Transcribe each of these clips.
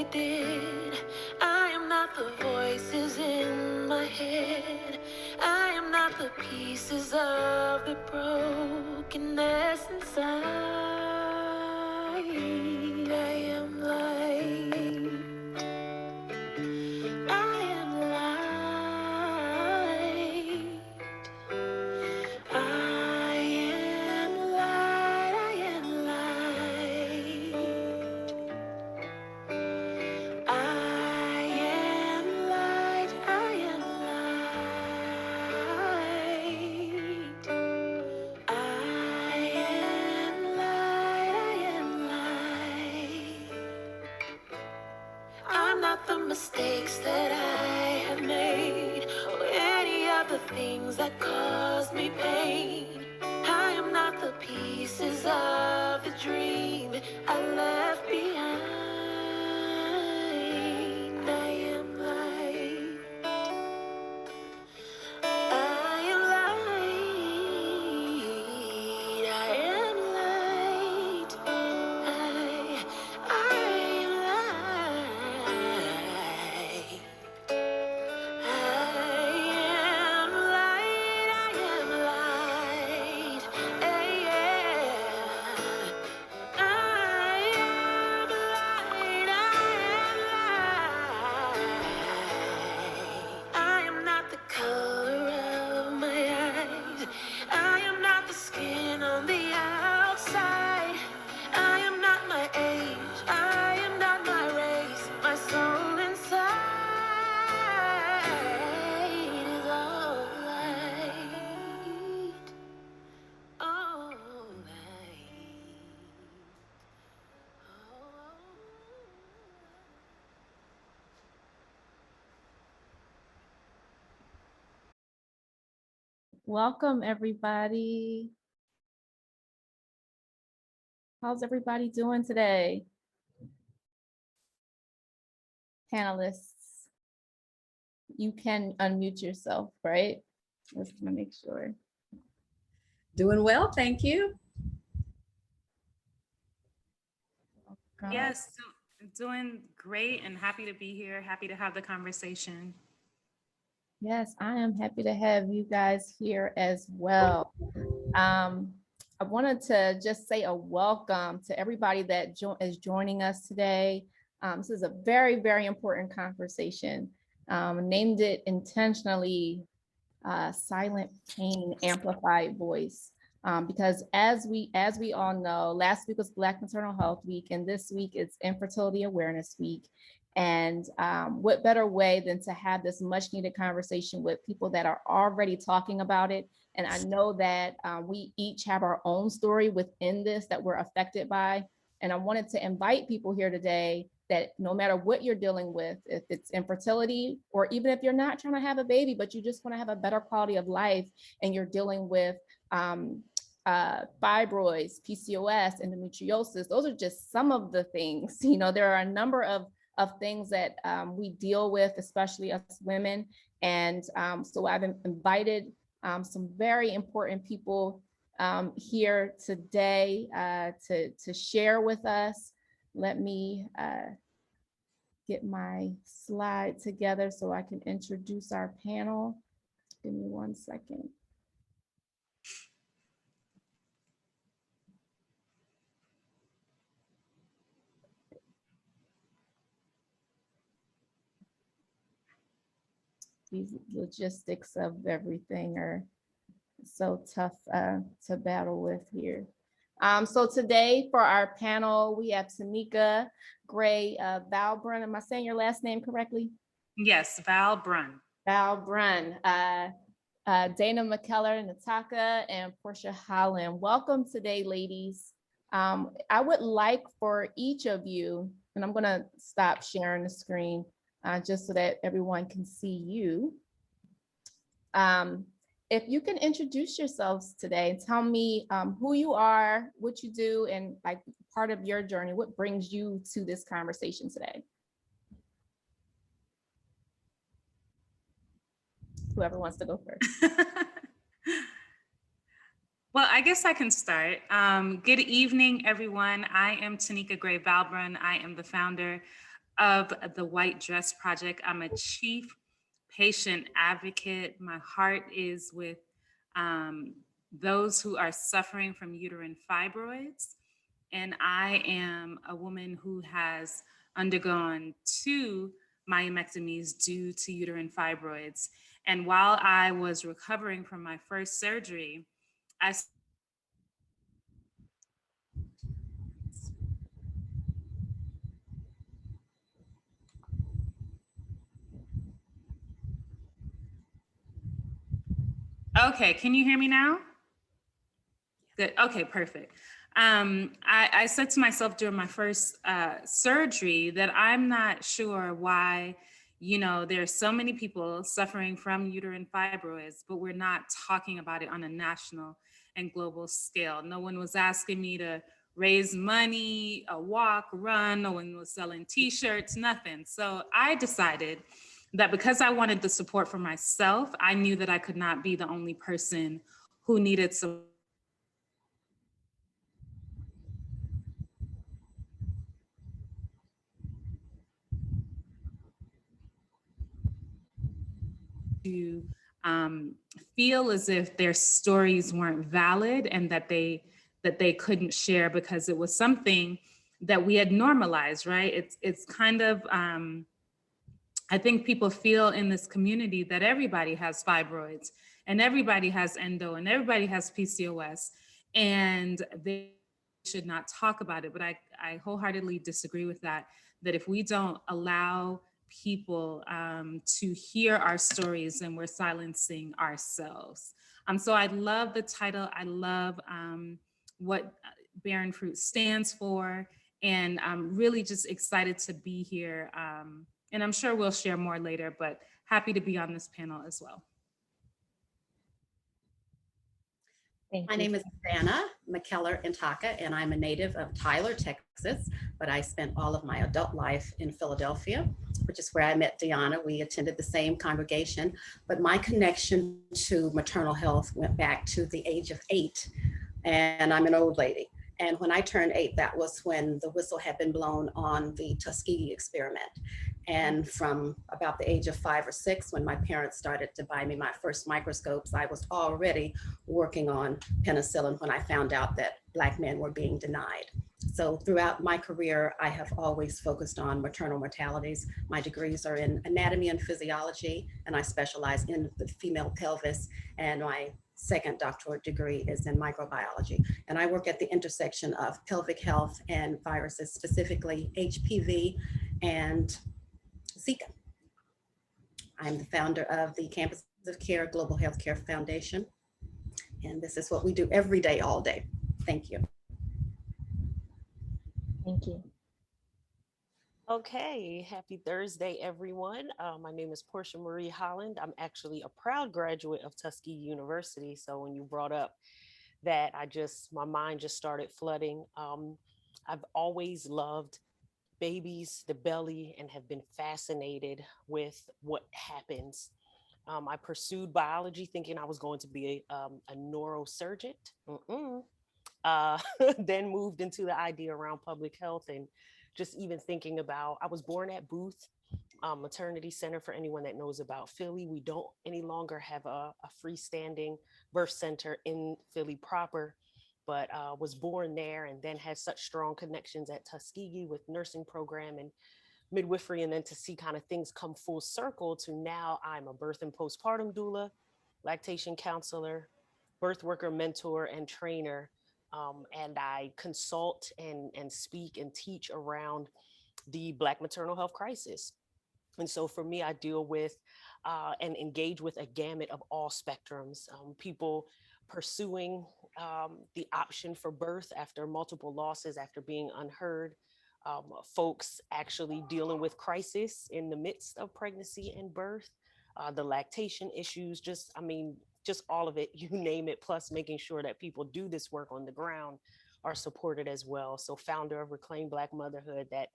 we did. I am not the voices in my head. I am not the pieces of the brokenness inside. I am light. I am light. I am light. I am light. I am light. I am light. I am light. I am light. I'm not the mistakes that I have made, or any of the things that caused me pain. I am not the pieces of the dream I left behind. I am light. I am light. I am light. I am light. I am light. I am light. I am light. I am not the color of my eyes. I am not the skin on the outside. I am not my age. I am not my race. My soul inside is all light. All light. Oh. Welcome, everybody. How's everybody doing today? Panelists, you can unmute yourself, right? Let's make sure. Doing well, thank you. Yes, doing great and happy to be here. Happy to have the conversation. Yes, I am happy to have you guys here as well. I wanted to just say a welcome to everybody that is joining us today. This is a very, very important conversation. Named it intentionally Silent Pain Amplified Voice. Because as we all know, last week was Black Maternal Health Week, and this week it's Infertility Awareness Week. And what better way than to have this much needed conversation with people that are already talking about it. And I know that we each have our own story within this that we're affected by. And I wanted to invite people here today that no matter what you're dealing with, if it's infertility, or even if you're not trying to have a baby, but you just want to have a better quality of life and you're dealing with fibroids, PCOS, endometriosis, those are just some of the things. You know, there are a number of things that we deal with, especially us women. And so I've invited some very important people here today to share with us. Let me get my slide together so I can introduce our panel. Give me 1 second. These logistics of everything are so tough to battle with here. So today for our panel, we have Tanika Gray Valbrun. Am I saying your last name correctly? Yes, Valbrun. Valbrun. Dannah, McKellar, Ntaka, and Porsche Holland. Welcome today, ladies. I would like for each of you, and I'm gonna stop sharing the screen just so that everyone can see you. If you can introduce yourselves today, tell me who you are, what you do, and like part of your journey, what brings you to this conversation today? Whoever wants to go first. Well, I guess I can start. Good evening, everyone. I am Tanika Gray Valbrun. I am the founder of the White Dress Project. I'm a chief patient advocate. My heart is with those who are suffering from uterine fibroids. And I am a woman who has undergone 2 myomectomies due to uterine fibroids. And while I was recovering from my first surgery, I Okay, can you hear me now? Good. Okay, perfect. I said to myself during my first surgery that I'm not sure why, there's so many people suffering from uterine fibroids, but we're not talking about it on a national and global scale. No one was asking me to raise money, walk, run. No one was selling T-shirts, nothing. So I decided that because I wanted the support for myself, I knew that I could not be the only person who needed support to feel as if their stories weren't valid and that they couldn't share because it was something that we had normalized, right? It's kind of I think people feel in this community that everybody has fibroids and everybody has endo and everybody has PCOS, and they should not talk about it. But I wholeheartedly disagree with that, that if we don't allow people to hear our stories, then we're silencing ourselves. So I love the title. I love what Barren Fruit stands for. And I'm really just excited to be here. And I'm sure we'll share more later, but happy to be on this panel as well. Thank My you. name is Dannah McKellar Ntaka, and I'm a native of Tyler, Texas, but I spent all of my adult life in Philadelphia, which is where I met Dannah. We attended the same congregation, but my connection to maternal health went back to the age of 8, and I'm an old lady. And when I turned 8, that was when the whistle had been blown on the Tuskegee experiment. And from about the age of 5 or 6, when my parents started to buy me my first microscopes, I was already working on penicillin when I found out that Black men were being denied. So throughout my career, I have always focused on maternal mortalities. My degrees are in anatomy and physiology, and I specialize in the female pelvis, and my second doctorate degree is in microbiology. And I work at the intersection of pelvic health and viruses, specifically HPV and Zika. I'm the founder of the Campus of Care Global Healthcare Foundation. And this is what we do every day, all day. Thank you. Thank you. Okay, happy Thursday, everyone. My name is Porsche Marie Holland. I'm actually a proud graduate of Tuskegee University. So when you brought up that, my mind just started flooding. I've always loved babies, the belly, and have been fascinated with what happens. I pursued biology thinking I was going to be a neurosurgeon. Then moved into the idea around public health and just even thinking about, I was born at Booth Maternity Center. For anyone that knows about Philly, we don't any longer have a freestanding birth center in Philly proper, but was born there and then had such strong connections at Tuskegee with nursing program and midwifery, and then to see kind of things come full circle to now I'm a birth and postpartum doula, lactation counselor, birth worker mentor and trainer. And I consult and speak and teach around the Black maternal health crisis. And so for me, I deal with and engage with a gamut of all spectrums. People pursuing the option for birth after multiple losses, after being unheard. Folks actually dealing with crisis in the midst of pregnancy and birth. The lactation issues, just all of it, you name it, plus making sure that people do this work on the ground are supported as well. So founder of Reclaim Black Motherhood that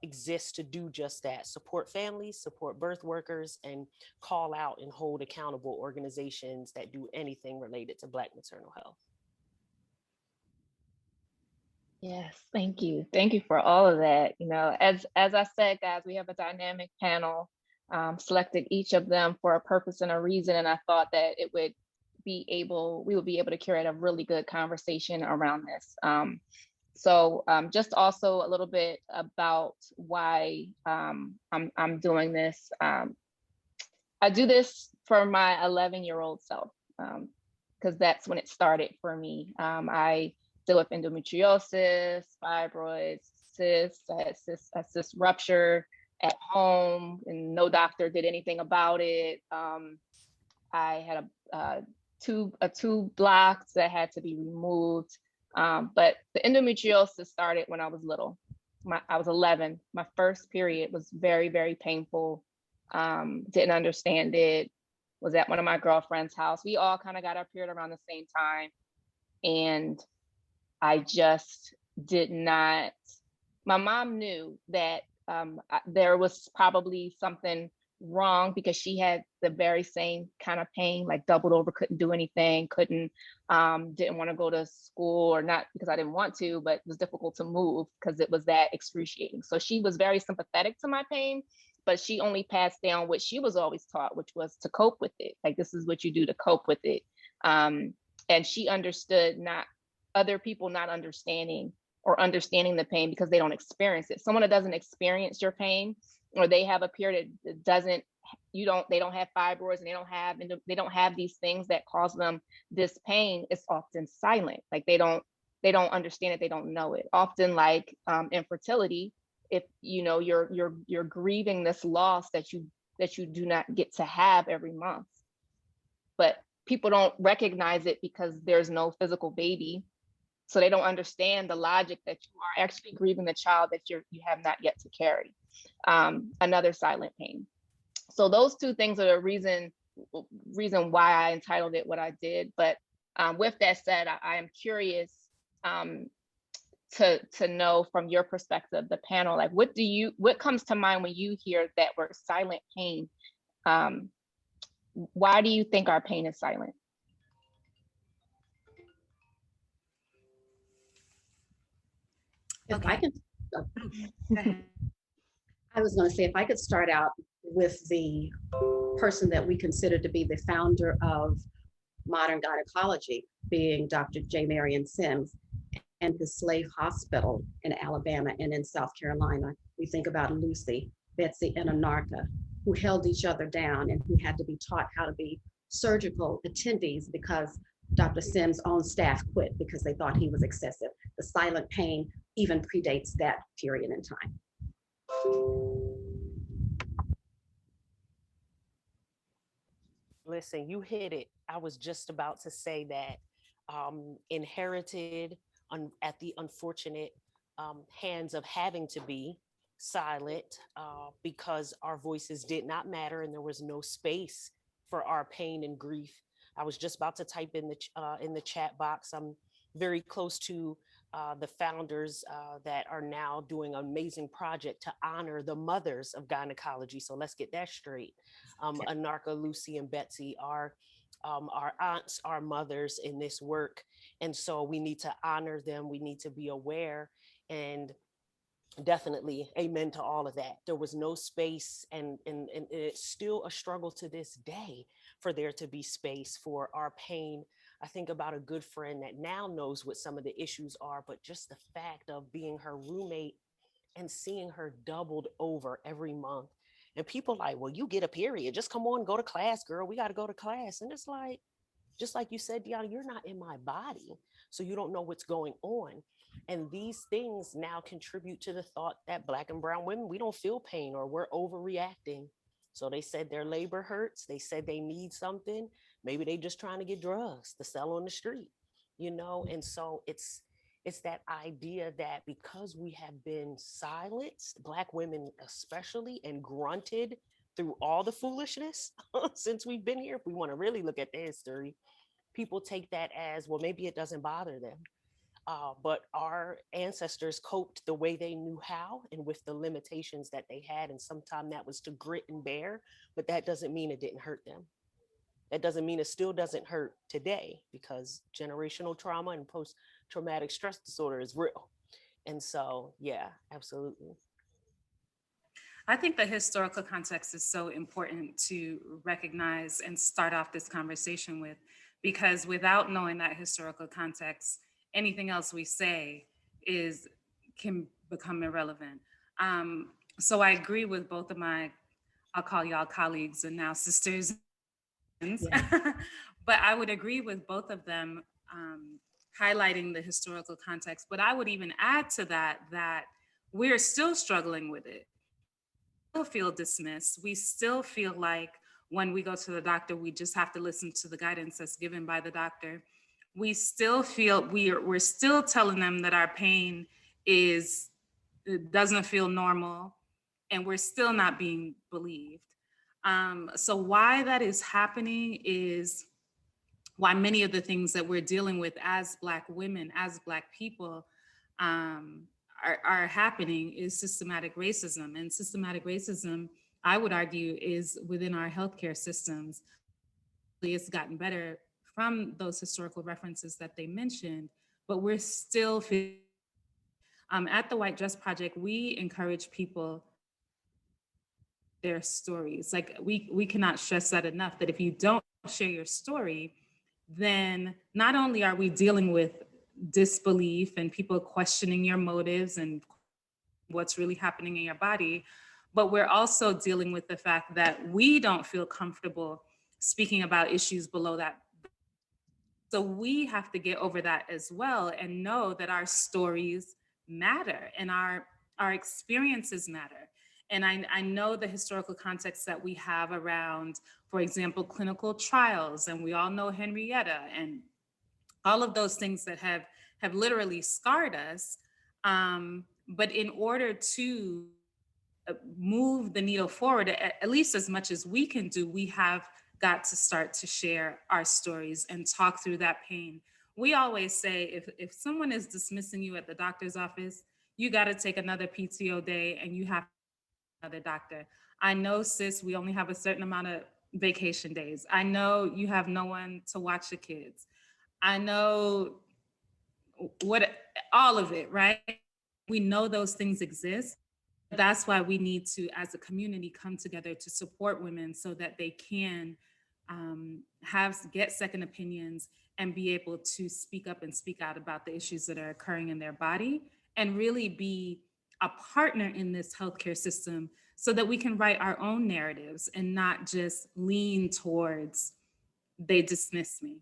exists to do just that, support families, support birth workers, and call out and hold accountable organizations that do anything related to Black maternal health. Yes, thank you. Thank you for all of that. You know, as I said, guys, we have a dynamic panel, selected each of them for a purpose and a reason, and I thought that we would be able to curate a really good conversation around this. Just also a little bit about why I'm doing this. I do this for my 11-year-old self, because that's when it started for me. I deal with endometriosis, fibroids, cysts. I had a cyst rupture at home, and no doctor did anything about it. I had a tube blocked that had to be removed. But the endometriosis started when I was little. I was 11. My first period was very, very painful. Didn't understand it. Was at one of my girlfriend's house. We all kind of got our period around the same time. And I just did not, my mom knew that there was probably something wrong because she had the very same kind of pain, like doubled over, couldn't do anything, didn't want to go to school, or not because I didn't want to, but it was difficult to move because it was that excruciating. So she was very sympathetic to my pain, but she only passed down what she was always taught, which was to cope with it. Like, this is what you do to cope with it. And she understood not other people not understanding or understanding the pain because they don't experience it. Someone that doesn't experience your pain, or they have a period that doesn't, they don't have fibroids, and they don't have these things that cause them this pain, it's often silent. Like they don't understand it, they don't know it. Often, like infertility, if you're grieving this loss that you do not get to have every month, but people don't recognize it because there's no physical baby. So they don't understand the logic that you are actually grieving the child that you have not yet to carry. Another silent pain. So those two things are the reason why I entitled it what I did. But with that said, I am curious to know from your perspective, the panel, like what comes to mind when you hear that word silent pain? Why do you think our pain is silent? If Okay. I can, Go ahead. I was going to say, if I could start out with the person that we consider to be the founder of modern gynecology, being Dr. J. Marion Sims, and his slave hospital in Alabama and in South Carolina. We think about Lucy, Betsy, and Ntaka, who held each other down and who had to be taught how to be surgical attendees because Dr. Sims' own staff quit because they thought he was excessive. The silent pain even predates that period in time. Listen, you hit it. I was just about to say that inherited at the unfortunate hands of having to be silent because our voices did not matter and there was no space for our pain and grief. I was just about to type in the chat box. I'm very close to the founders that are now doing an amazing project to honor the mothers of gynecology. So let's get that straight. Ntaka, Lucy, and Betsy are our aunts, our mothers in this work. And so we need to honor them. We need to be aware, and definitely amen to all of that. There was no space, and it's still a struggle to this day for there to be space for our pain. I think about a good friend that now knows what some of the issues are, but just the fact of being her roommate and seeing her doubled over every month. And people like, well, you get a period, just come on, go to class, girl. We got to go to class. And it's like, just like you said, Dannah, you're not in my body, so you don't know what's going on. And these things now contribute to the thought that Black and brown women, we don't feel pain or we're overreacting. So they said their labor hurts. They said they need something. Maybe they just trying to get drugs to sell on the street, And so it's that idea that because we have been silenced, Black women especially, and grunted through all the foolishness since we've been here, if we want to really look at the history, people take that as, well, maybe it doesn't bother them. But our ancestors coped the way they knew how and with the limitations that they had. And sometimes that was to grit and bear, but that doesn't mean it didn't hurt them. That doesn't mean it still doesn't hurt today, because generational trauma and post-traumatic stress disorder is real. And so, yeah, absolutely. I think the historical context is so important to recognize and start off this conversation with, because without knowing that historical context, anything else we say can become irrelevant. So I agree with both of my, I'll call y'all colleagues and now sisters, Yeah. but I would agree with both of them highlighting the historical context. But I would even add to that we're still struggling with it. Still feel dismissed. We still feel like when we go to the doctor, we just have to listen to the guidance that's given by the doctor. We still feel we're still telling them that our pain it doesn't feel normal, and we're still not being believed. So why that is happening is why many of the things that we're dealing with as Black women, as Black people, are happening is systematic racism. And systematic racism, I would argue, is within our healthcare systems. It's gotten better from those historical references that they mentioned, but we're still at the White Dress Project, we encourage people their stories. Like we cannot stress that enough, that if you don't share your story, then not only are we dealing with disbelief and people questioning your motives and what's really happening in your body, but we're also dealing with the fact that we don't feel comfortable speaking about issues below that. So we have to get over that as well and know that our stories matter and our experiences matter. And I know the historical context that we have around, for example, clinical trials, and we all know Henrietta and all of those things that have literally scarred us. But in order to move the needle forward, at least as much as we can do, we have got to start to share our stories and talk through that pain. We always say if someone is dismissing you at the doctor's office, you got to take another PTO day and you have another doctor. I know, sis, we only have a certain amount of vacation days. I know you have no one to watch the kids. I know what all of it, right? We know those things exist. That's why we need to, as a community, come together to support women so that they can get second opinions and be able to speak up and speak out about the issues that are occurring in their body and really be a partner in this healthcare system so that we can write our own narratives and not just lean towards they dismiss me.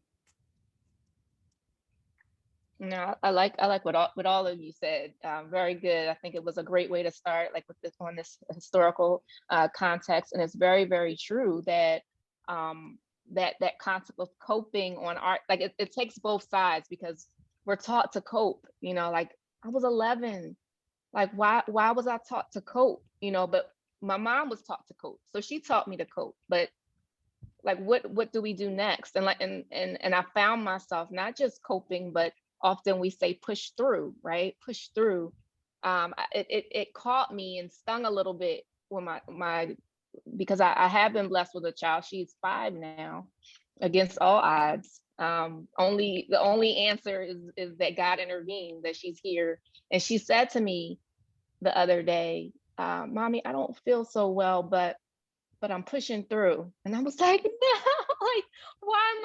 No, I like what all of you said. Very good. I think it was a great way to start, like with this on this historical context, and it's very, very true that that concept of coping on art, like it takes both sides because we're taught to cope. You know, like I was 11, like why was I taught to cope? You know, but my mom was taught to cope, so she taught me to cope. But like what do we do next? And like and I found myself not just coping, but often we say push through, right? Push through. It caught me and stung a little bit when my because I have been blessed with a child. She's 5 now, against all odds. The only answer is that God intervened, that she's here. And she said to me the other day, "Mommy, I don't feel so well, but I'm pushing through." And I was like, no, like, why am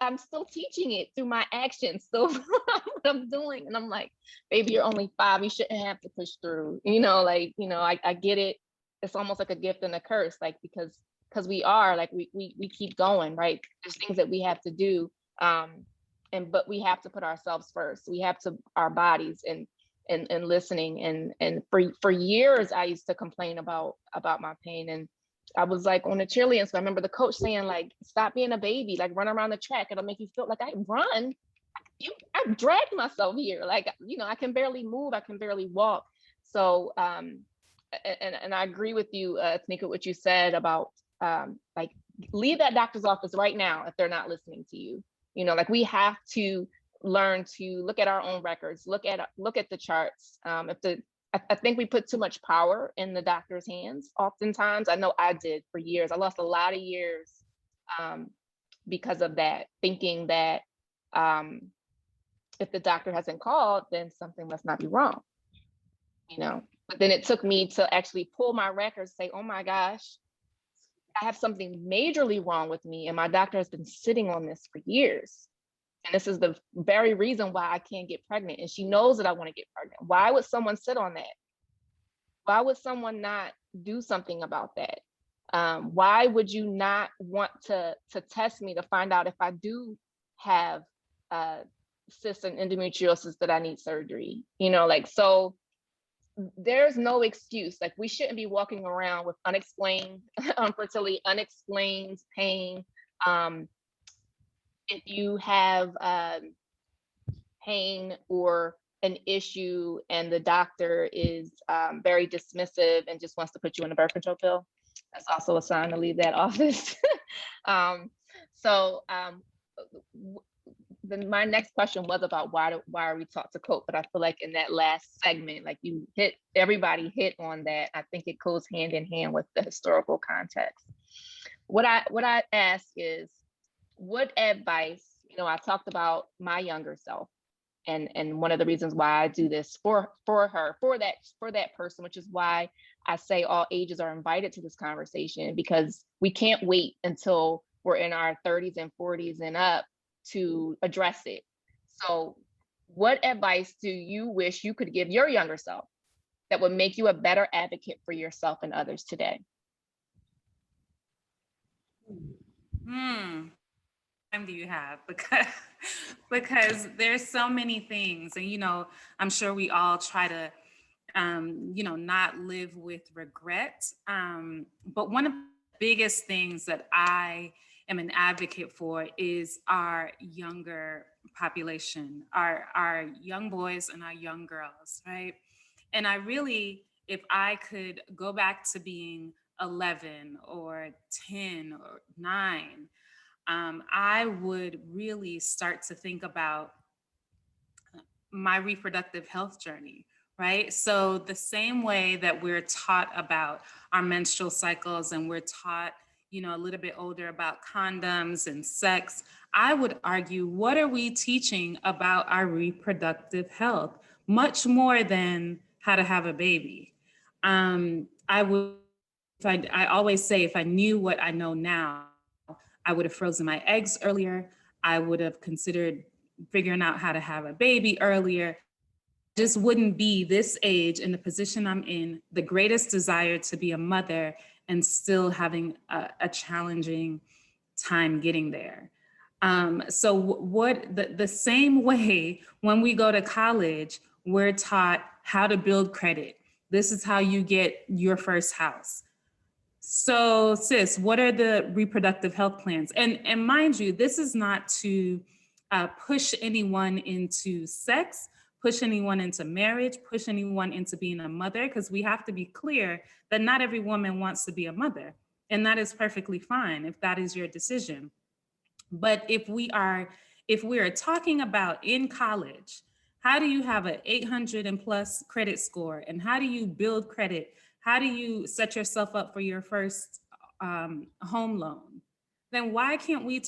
I'm still teaching it through my actions. So what I'm doing. And I'm like, baby, you're only 5. You shouldn't have to push through. You know, like, you know, I get it. It's almost like a gift and a curse, like, because we are like, we keep going, right? There's things that we have to do. But we have to put ourselves first. We have to, our bodies and listening. And for years I used to complain about my pain. And I was like on the cheerleading, so I remember the coach saying, like, stop being a baby, like run around the track, it'll make you feel like I run. I dragged myself here, like, you know, I can barely move, I can barely walk. So and I agree with you, Tanika, what you said about like, leave that doctor's office right now if they're not listening to you. You know, like, we have to learn to look at our own records, look at the charts. I think we put too much power in the doctor's hands. Oftentimes, I know I did for years. I lost a lot of years because of that, thinking that if the doctor hasn't called, then something must not be wrong, But then it took me to actually pull my records, say, oh my gosh, I have something majorly wrong with me, and my doctor has been sitting on this for years. And this is the very reason why I can't get pregnant. And she knows that I want to get pregnant. Why would someone sit on that? Why would someone not do something about that? Why would you not want to test me to find out if I do have cysts and endometriosis that I need surgery? So there's no excuse. Like, we shouldn't be walking around with unexplained infertility, unexplained pain. If you have pain or an issue and the doctor is very dismissive and just wants to put you in a birth control pill, that's also a sign to leave that office. Then my next question was about why are we taught to cope? But I feel like in that last segment, like everybody hit on that. I think it goes hand in hand with the historical context. What I ask is, what advice, I talked about my younger self, and one of the reasons why I do this for her, for that person, which is why I say all ages are invited to this conversation, because we can't wait until we're in our 30s and 40s and up to address it. So what advice do you wish you could give your younger self that would make you a better advocate for yourself and others today? Time do you have? Because there's so many things, and I'm sure we all try to not live with regret, but one of the biggest things that I am an advocate for is our younger population, our young boys and our young girls, right? And I really, if I could go back to being 11 or 10 or 9, I would really start to think about my reproductive health journey, right? So the same way that we're taught about our menstrual cycles, and we're taught, a little bit older, about condoms and sex, I would argue, what are we teaching about our reproductive health? Much more than how to have a baby. I always say, if I knew what I know now, I would have frozen my eggs earlier. I would have considered figuring out how to have a baby earlier. Just wouldn't be this age in the position I'm in, the greatest desire to be a mother, and still having a challenging time getting there. So the same way when we go to college, we're taught how to build credit. This is how you get your first house. So sis, what are the reproductive health plans? And mind you, this is not to push anyone into sex, push anyone into marriage, push anyone into being a mother, because we have to be clear that not every woman wants to be a mother. And that is perfectly fine if that is your decision. But if we are talking about in college, how do you have an 800 and plus credit score? And how do you build credit? How do you set yourself up for your first home loan? Then why can't we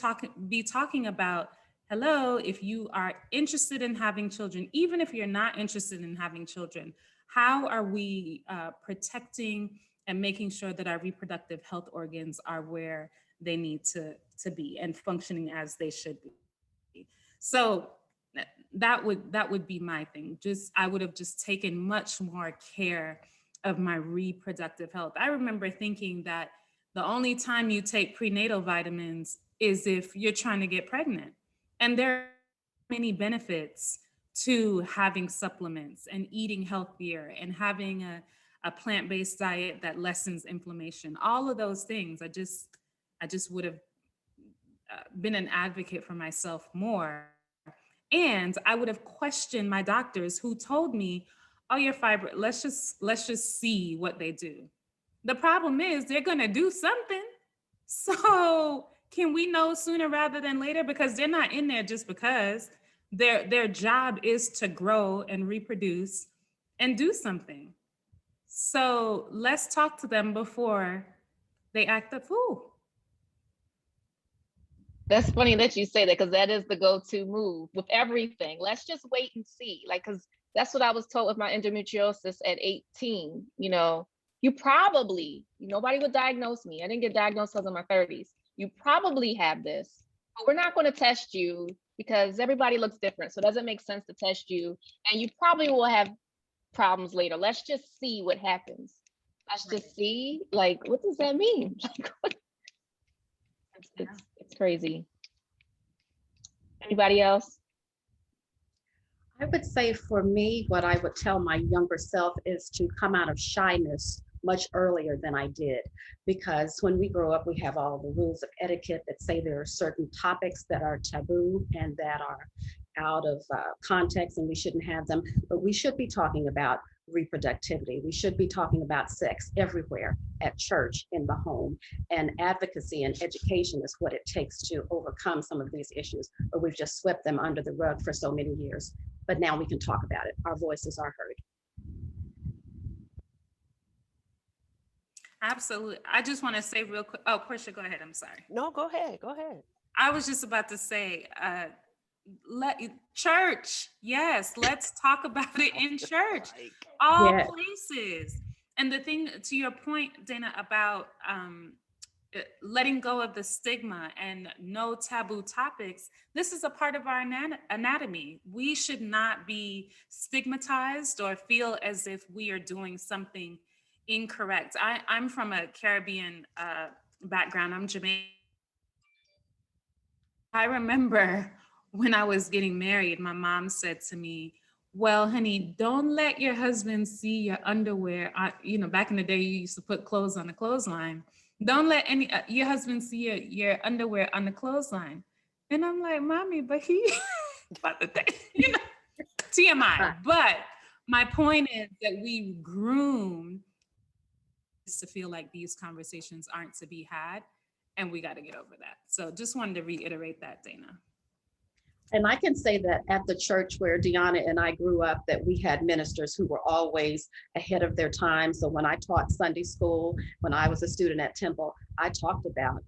be talking about, hello, if you are interested in having children, even if you're not interested in having children, how are we protecting and making sure that our reproductive health organs are where they need to be and functioning as they should be? So that would be my thing. I would have just taken much more care of my reproductive health. I remember thinking that the only time you take prenatal vitamins is if you're trying to get pregnant. And there are many benefits to having supplements and eating healthier and having a plant-based diet that lessens inflammation. All of those things, I just would have been an advocate for myself more. And I would have questioned my doctors who told me, oh, you're fibroid, let's just see what they do. The problem is they're gonna do something. So can we know sooner rather than later? Because they're not in there just because. Their job is to grow and reproduce and do something. So let's talk to them before they act a fool. That's funny that you say that, because that is the go-to move with everything. Let's just wait and see. Like, because that's what I was told with my endometriosis at 18. You probably, nobody would diagnose me. I didn't get diagnosed until in my 30s. You probably have this, but we're not going to test you because everybody looks different. So it doesn't make sense to test you. And you probably will have problems later. Let's just see what happens. Let's just see. Like, what does that mean? It's crazy. Anybody else? I would say for me, what I would tell my younger self is to come out of shyness much earlier than I did. Because when we grow up, we have all the rules of etiquette that say there are certain topics that are taboo and that are out of context and we shouldn't have them. But we should be talking about reproductivity. We should be talking about sex everywhere, at church, in the home. And advocacy and education is what it takes to overcome some of these issues. But we've just swept them under the rug for so many years. But now we can talk about it. Our voices are heard. Absolutely. I just want to say real quick. Oh, Portia, go ahead. I'm sorry. No, go ahead. Go ahead. I was just about to say, church. Yes, let's talk about it in church. All places. And the thing, to your point, Dannah, about letting go of the stigma and no taboo topics, this is a part of our anatomy. We should not be stigmatized or feel as if we are doing something incorrect. I'm from a Caribbean background. I'm Jamaican. I remember when I was getting married, my mom said to me, well, honey, don't let your husband see your underwear. Back in the day, you used to put clothes on the clothesline. Don't let your husband see your underwear on the clothesline. And I'm like, mommy, but he, about the thing, TMI. But my point is that we groom to feel like these conversations aren't to be had, and we got to get over that. So just wanted to reiterate that, Dannah. And I can say that at the church where Deanna and I grew up, that we had ministers who were always ahead of their time. So when I taught Sunday school, when I was a student at Temple, I talked about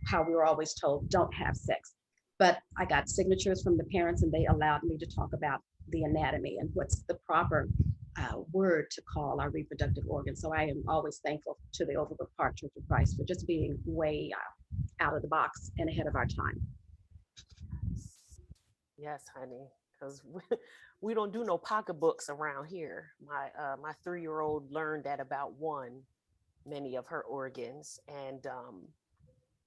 how we were always told, don't have sex. But I got signatures from the parents and they allowed me to talk about the anatomy and what's the proper word to call our reproductive organs. So I am always thankful to the Overbrook Park Church of Christ for just being way out of the box and ahead of our time. Yes, honey, because we don't do no pocketbooks around here. My 3-year-old learned at about many of her organs. And,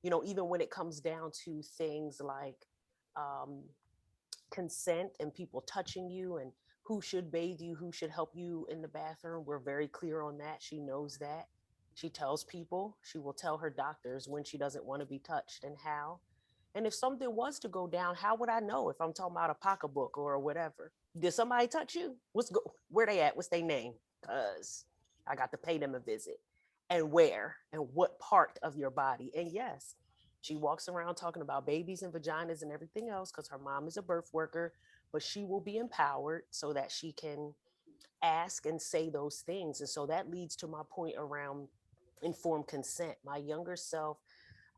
even when it comes down to things like consent and people touching you and who should bathe you, who should help you in the bathroom, we're very clear on that. She knows that. She tells people, she will tell her doctors when she doesn't want to be touched and how. And if something was to go down, how would I know if I'm talking about a pocketbook or whatever? Did somebody touch you? Where they at? What's their name? Because I got to pay them a visit. And where and what part of your body? And yes, she walks around talking about babies and vaginas and everything else because her mom is a birth worker, but she will be empowered so that she can ask and say those things. And so that leads to my point around informed consent. My younger self,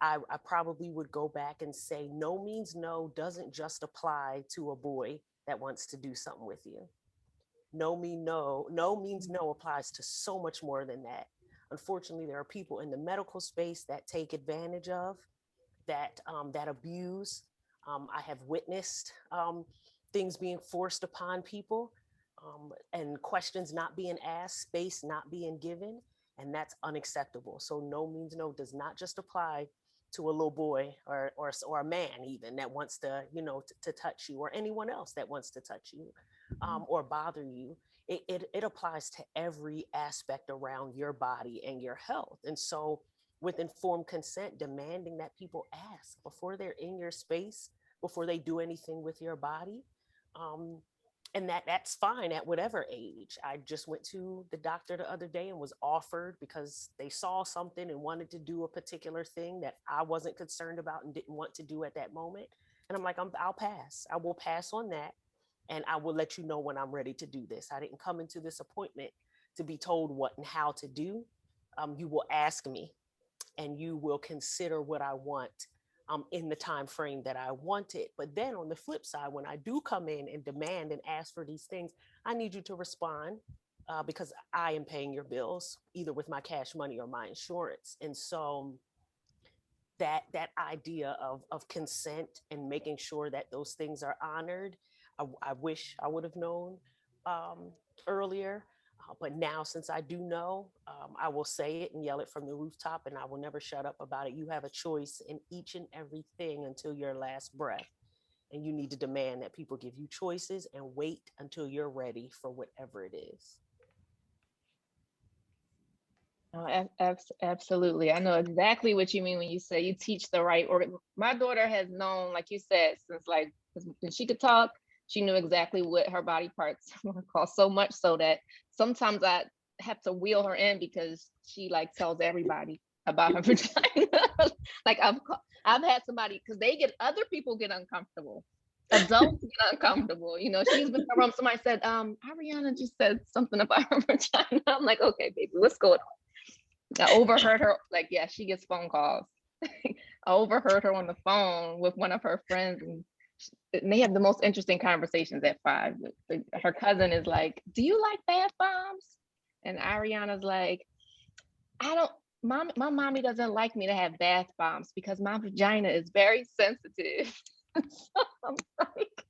I probably would go back and say, no means no doesn't just apply to a boy that wants to do something with you. No means no applies to so much more than that. Unfortunately, there are people in the medical space that take advantage of, that abuse. I have witnessed things being forced upon people and questions not being asked, space not being given, and that's unacceptable. So no means no does not just apply to a little boy or a man even that wants to, to touch you, or anyone else that wants to touch you or bother you. It applies to every aspect around your body and your health. And so with informed consent, demanding that people ask before they're in your space, before they do anything with your body. And that's fine at whatever age. I just went to the doctor the other day and was offered because they saw something and wanted to do a particular thing that I wasn't concerned about and didn't want to do at that moment. And I'm like, I'll pass. I will pass on that. And I will let you know when I'm ready to do this. I didn't come into this appointment to be told what and how to do. You will ask me and you will consider what I want in the time frame that I wanted. But then on the flip side, when I do come in and demand and ask for these things, I need you to respond because I am paying your bills, either with my cash money or my insurance. And so that idea of consent and making sure that those things are honored, I wish I would have known earlier. But now, since I do know, I will say it and yell it from the rooftop, and I will never shut up about it. You have a choice in each and everything until your last breath. And you need to demand that people give you choices and wait until you're ready for whatever it is. Oh, absolutely. I know exactly what you mean when you say you teach the right organ. My daughter has known, like you said, since like when she could talk, she knew exactly what her body parts were called, so much so that sometimes I have to wheel her in because she like tells everybody about her vagina. Like I've had somebody, because other people get uncomfortable. Adults get uncomfortable. You know, she's been in a room, somebody said, Ariana just said something about her vagina. I'm like, okay, baby, what's going on? I overheard her, like, yeah, she gets phone calls. I overheard her on the phone with one of her friends, and they have the most interesting conversations at 5. Her cousin is like, do you like bath bombs? And Ariana's like, I don't, my mommy doesn't like me to have bath bombs because my vagina is very sensitive. So I'm like,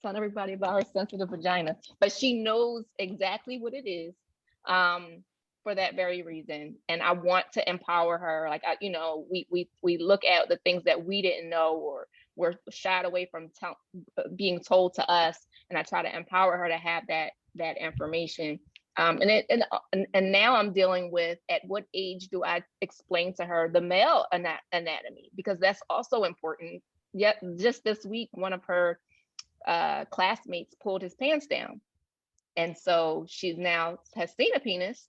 telling everybody about her sensitive vagina, but she knows exactly what it is. For that very reason, and I want to empower her. Like, we look at the things that we didn't know or were shied away from being told to us, and I try to empower her to have that information. And now I'm dealing with, at what age do I explain to her the male anatomy, because that's also important. Yet just this week, one of her classmates pulled his pants down, and so she now has seen a penis.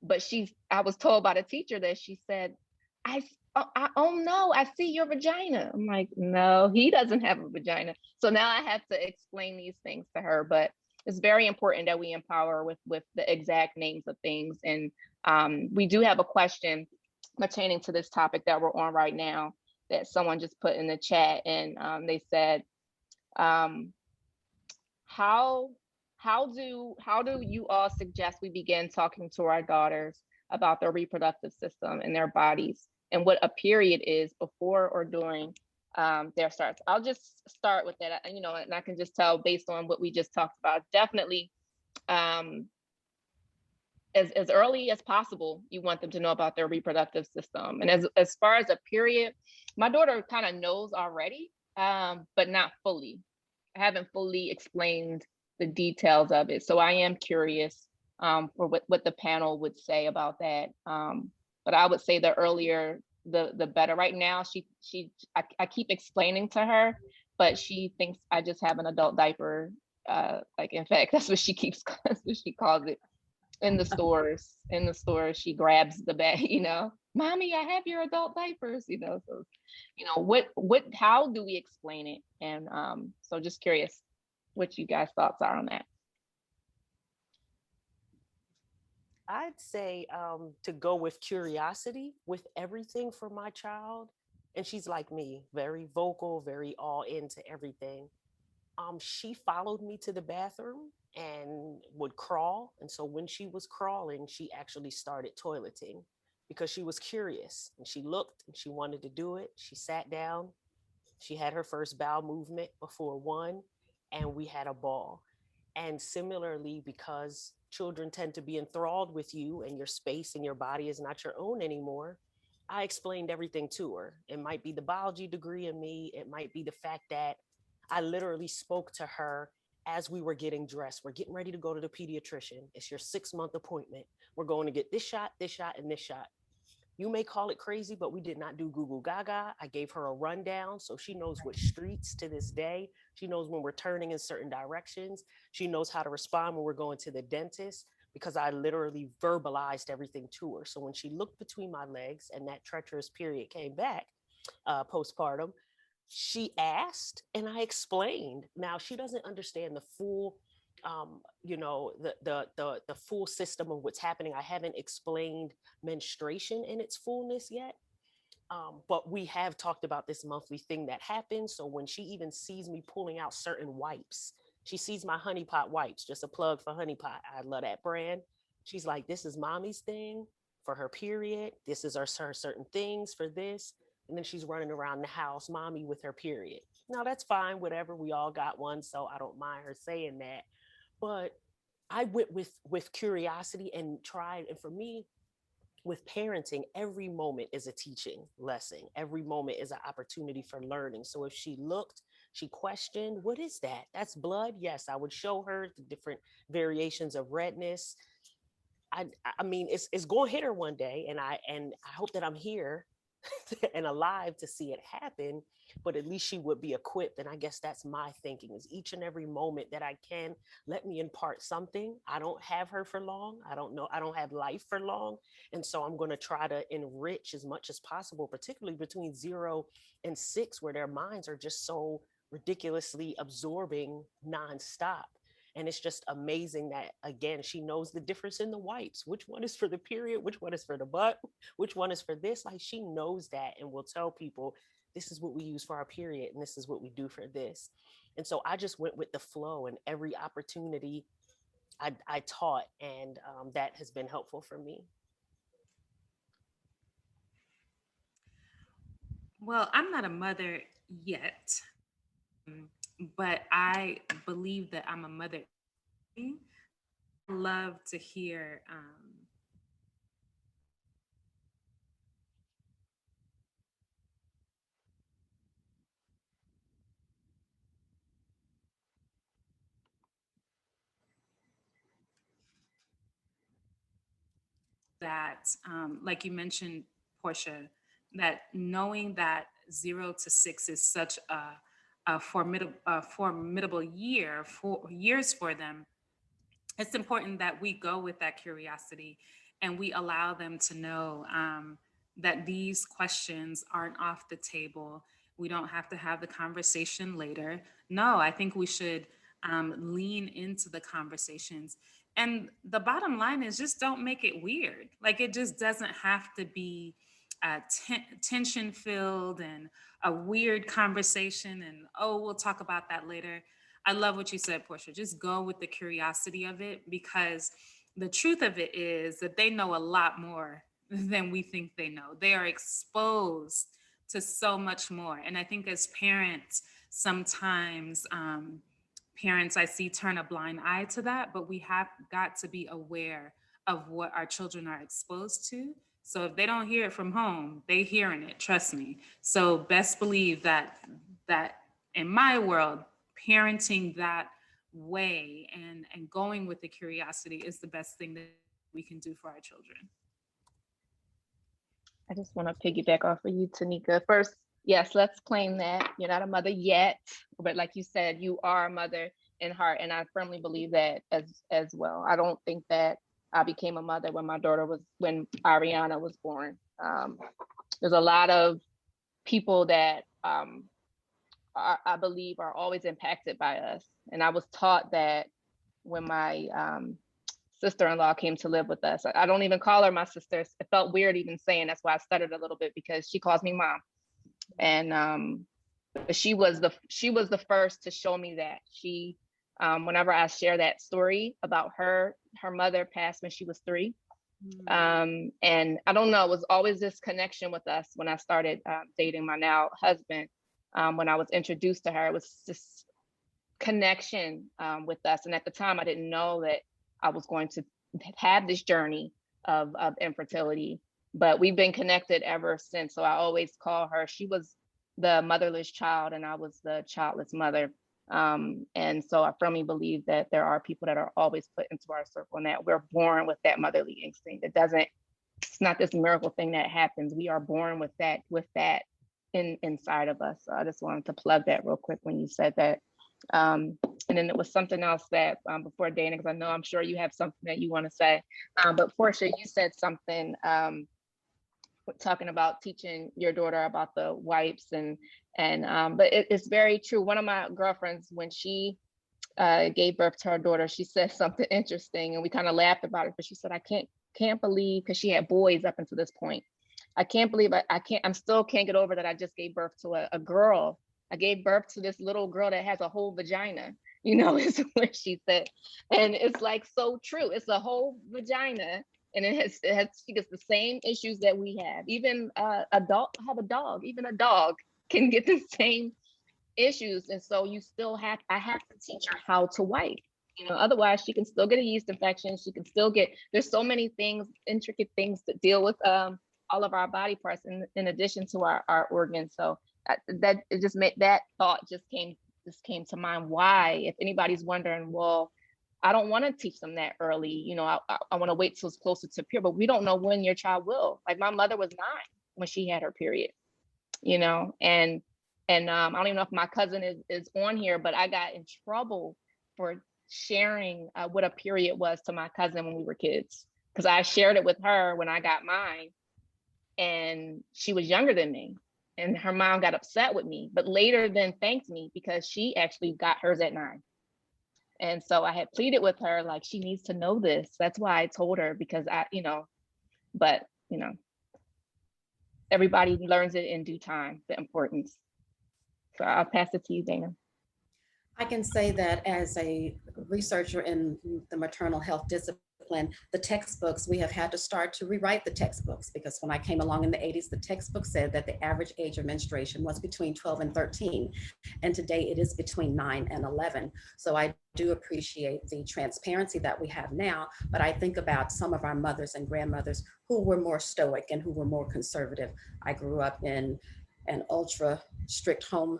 But I was told by the teacher that she said, oh no, I see your vagina. I'm like, no, he doesn't have a vagina. So now I have to explain these things to her, but it's very important that we empower with the exact names of things. And we do have a question pertaining to this topic that we're on right now that someone just put in the chat. And they said, how do you all suggest we begin talking to our daughters about their reproductive system and their bodies, and what a period is before or during their starts? I'll just start with that, and I can just tell based on what we just talked about. Definitely, as early as possible, you want them to know about their reproductive system. And as far as a period, my daughter kind of knows already, but not fully. I haven't fully explained the details of it. So I am curious for what the panel would say about that. But I would say the earlier, the better. Right now, I keep explaining to her, but she thinks I just have an adult diaper. Like, in fact, that's what she calls it. In the stores, she grabs the bag, Mommy, I have your adult diapers, so, how do we explain it? And so just curious what you guys' thoughts are on that. I'd say to go with curiosity with everything for my child. And she's like me, very vocal, very all into everything. She followed me to the bathroom and would crawl. And so when she was crawling, she actually started toileting because she was curious, and she looked and she wanted to do it. She sat down. She had her first bowel movement before 1, and we had a ball. And similarly, because children tend to be enthralled with you and your space and your body is not your own anymore, I explained everything to her. It might be the biology degree in me. It might be the fact that I literally spoke to her as we were getting dressed. We're getting ready to go to the pediatrician. It's your 6-month appointment. We're going to get this shot, and this shot. You may call it crazy, but we did not do Google Gaga. I gave her a rundown, so she knows which streets to this day. She knows when we're turning in certain directions. She knows how to respond when we're going to the dentist, because I literally verbalized everything to her. So when she looked between my legs and that treacherous period came back postpartum, she asked and I explained. Now, she doesn't understand the full the full system of what's happening. I haven't explained menstruation in its fullness yet, But we have talked about this monthly thing that happens. So when she even sees me pulling out certain wipes, she sees my Honey Pot wipes, just a plug for Honey Pot. I love that brand. She's like, this is mommy's thing for her period. This is her certain things for this. And then she's running around the house, mommy with her period. Now that's fine, whatever. We all got one. So I don't mind her saying that. But I went with curiosity and tried. And for me, with parenting, every moment is a teaching lesson. Every moment is an opportunity for learning. So if she looked, she questioned, what is that? That's blood? Yes, I would show her the different variations of redness. I mean, it's going to hit her one day, and I hope that I'm here and alive to see it happen. But at least she would be equipped. And I guess that's my thinking, is each and every moment that I can, let me impart something. I don't have her for long. I don't know. I don't have life for long. And so I'm going to try to enrich as much as possible, particularly between 0 and 6, where their minds are just so ridiculously absorbing nonstop. And it's just amazing that, again, she knows the difference in the wipes. Which one is for the period? Which one is for the butt? Which one is for this? Like, she knows that, and will tell people, this is what we use for our period, and this is what we do for this. And so I just went with the flow, and every opportunity I taught, and that has been helpful for me. Well, I'm not a mother yet, but I believe that I'm a mother. I love to hear that, like you mentioned, Portia, that knowing that 0 to 6 is such a formidable years for them, it's important that we go with that curiosity and we allow them to know that these questions aren't off the table. We don't have to have the conversation later. No, I think we should lean into the conversations. And the bottom line is, just don't make it weird. Like, it just doesn't have to be tension filled and a weird conversation. And, oh, we'll talk about that later. I love what you said, Portia. Just go with the curiosity of it, because the truth of it is that they know a lot more than we think they know. They are exposed to so much more. And I think as parents, sometimes parents I see turn a blind eye to that, but we have got to be aware of what our children are exposed to. So if they don't hear it from home, they hearing it, trust me. So best believe that in my world, parenting that way and going with the curiosity is the best thing that we can do for our children. I just want to piggyback off of you, Tanika. First, yes, let's claim that you're not a mother yet, but like you said, you are a mother in heart, and I firmly believe that as well. I don't think that I became a mother when Ariana was born. There's a lot of people that I believe are always impacted by us, and I was taught that when my sister-in-law came to live with us. I don't even call her my sister. It felt weird even saying. That's why I stuttered a little bit, because she calls me mom. And she was the first to show me that. She whenever I share that story about her mother passed when she was 3. And I don't know, it was always this connection with us when I started dating my now husband. When I was introduced to her, it was this connection with us. And at the time, I didn't know that I was going to have this journey of infertility, but we've been connected ever since. So I always call her, she was the motherless child and I was the childless mother. And so I firmly believe that there are people that are always put into our circle and that we're born with that motherly instinct. It's not this miracle thing that happens. We are born with that inside of us. So I just wanted to plug that real quick when you said that. And then it was something else that before Dannah, because I know I'm sure you have something that you want to say. But Portia, you said something talking about teaching your daughter about the wipes but it's very true. One of my girlfriends, when she gave birth to her daughter, she said something interesting and we kind of laughed about it, but she said, I can't believe, because she had boys up until this point. I can't believe I'm still can't get over that I just gave birth to a girl. I gave birth to this little girl that has a whole vagina, is what she said. And it's like so true. It's a whole vagina. And she gets the same issues that we have. Even I have a dog, even a dog can get the same issues. And so I have to teach her how to wipe. Otherwise she can still get a yeast infection. She can still there's so many things, intricate things to deal with all of our body parts in addition to our organs. So that it just made that thought just came to mind. Why, if anybody's wondering, well, I don't want to teach them that early. I want to wait till it's closer to period, but we don't know when your child will. Like my mother was 9 when she had her period, and I don't even know if my cousin is on here, but I got in trouble for sharing what a period was to my cousin when we were kids, because I shared it with her when I got mine, and she was younger than me, and her mom got upset with me, but later then thanked me because she actually got hers at 9. And so I had pleaded with her, like, she needs to know this. That's why I told her, because but everybody learns it in due time, the importance. So I'll pass it to you, Dannah. I can say that as a researcher in the maternal health discipline, the textbooks, we have had to start to rewrite the textbooks, because when I came along in the 80s, the textbook said that the average age of menstruation was between 12 and 13. And today it is between 9 and 11. So I do appreciate the transparency that we have now, but I think about some of our mothers and grandmothers who were more stoic and who were more conservative. I grew up in an ultra strict home,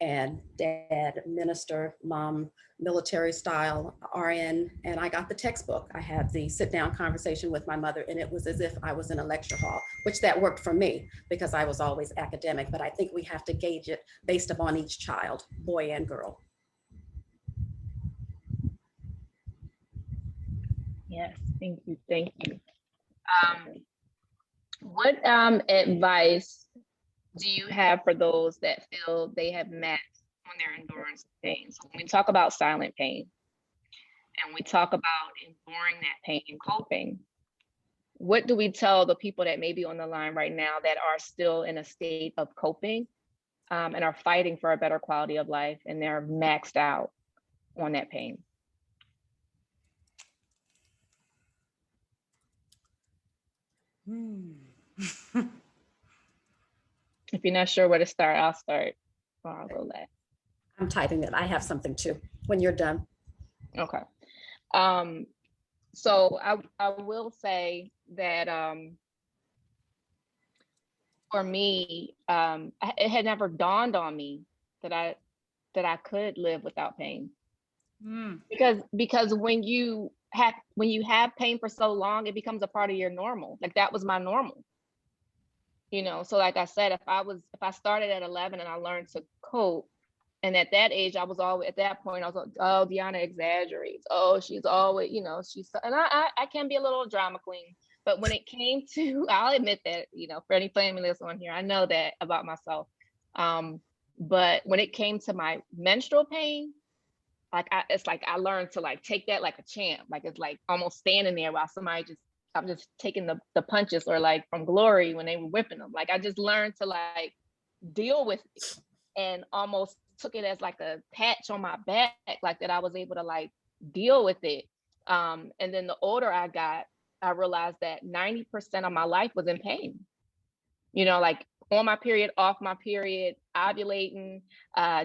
and dad minister, mom military style RN, and I got the textbook. I had the sit down conversation with my mother, and it was as if I was in a lecture hall, which that worked for me because I was always academic, but I think we have to gauge it based upon each child, boy and girl. Yes, thank you. What advice do you have for those that feel they have maxed on their endurance of pain? So when we talk about silent pain and we talk about enduring that pain and coping, what do we tell the people that may be on the line right now that are still in a state of coping and are fighting for a better quality of life, and they're maxed out on that pain? If you're not sure where to start, I'll start. Or I'll go last. I'm typing it. I have something too when you're done. Okay. So I will say that for me, it had never dawned on me that I could live without pain. Because when you have pain for so long, it becomes a part of your normal. Like that was my normal. So like I said, if I started at 11 and I learned to cope, and at that age, I was always, at that point, I was like, oh, Deanna exaggerates. Oh, she's always, and I can be a little drama queen. But when it came to, I'll admit that, for any family that's on here, I know that about myself. But when it came to my menstrual pain, it's like I learned to like take that like a champ. Like it's like almost standing there while I'm just taking the punches, or like from Glory when they were whipping them. Like I just learned to like deal with it, and almost took it as like a patch on my back, like that I was able to like deal with it. And then the older I got, I realized that 90% of my life was in pain. Like on my period, off my period, ovulating,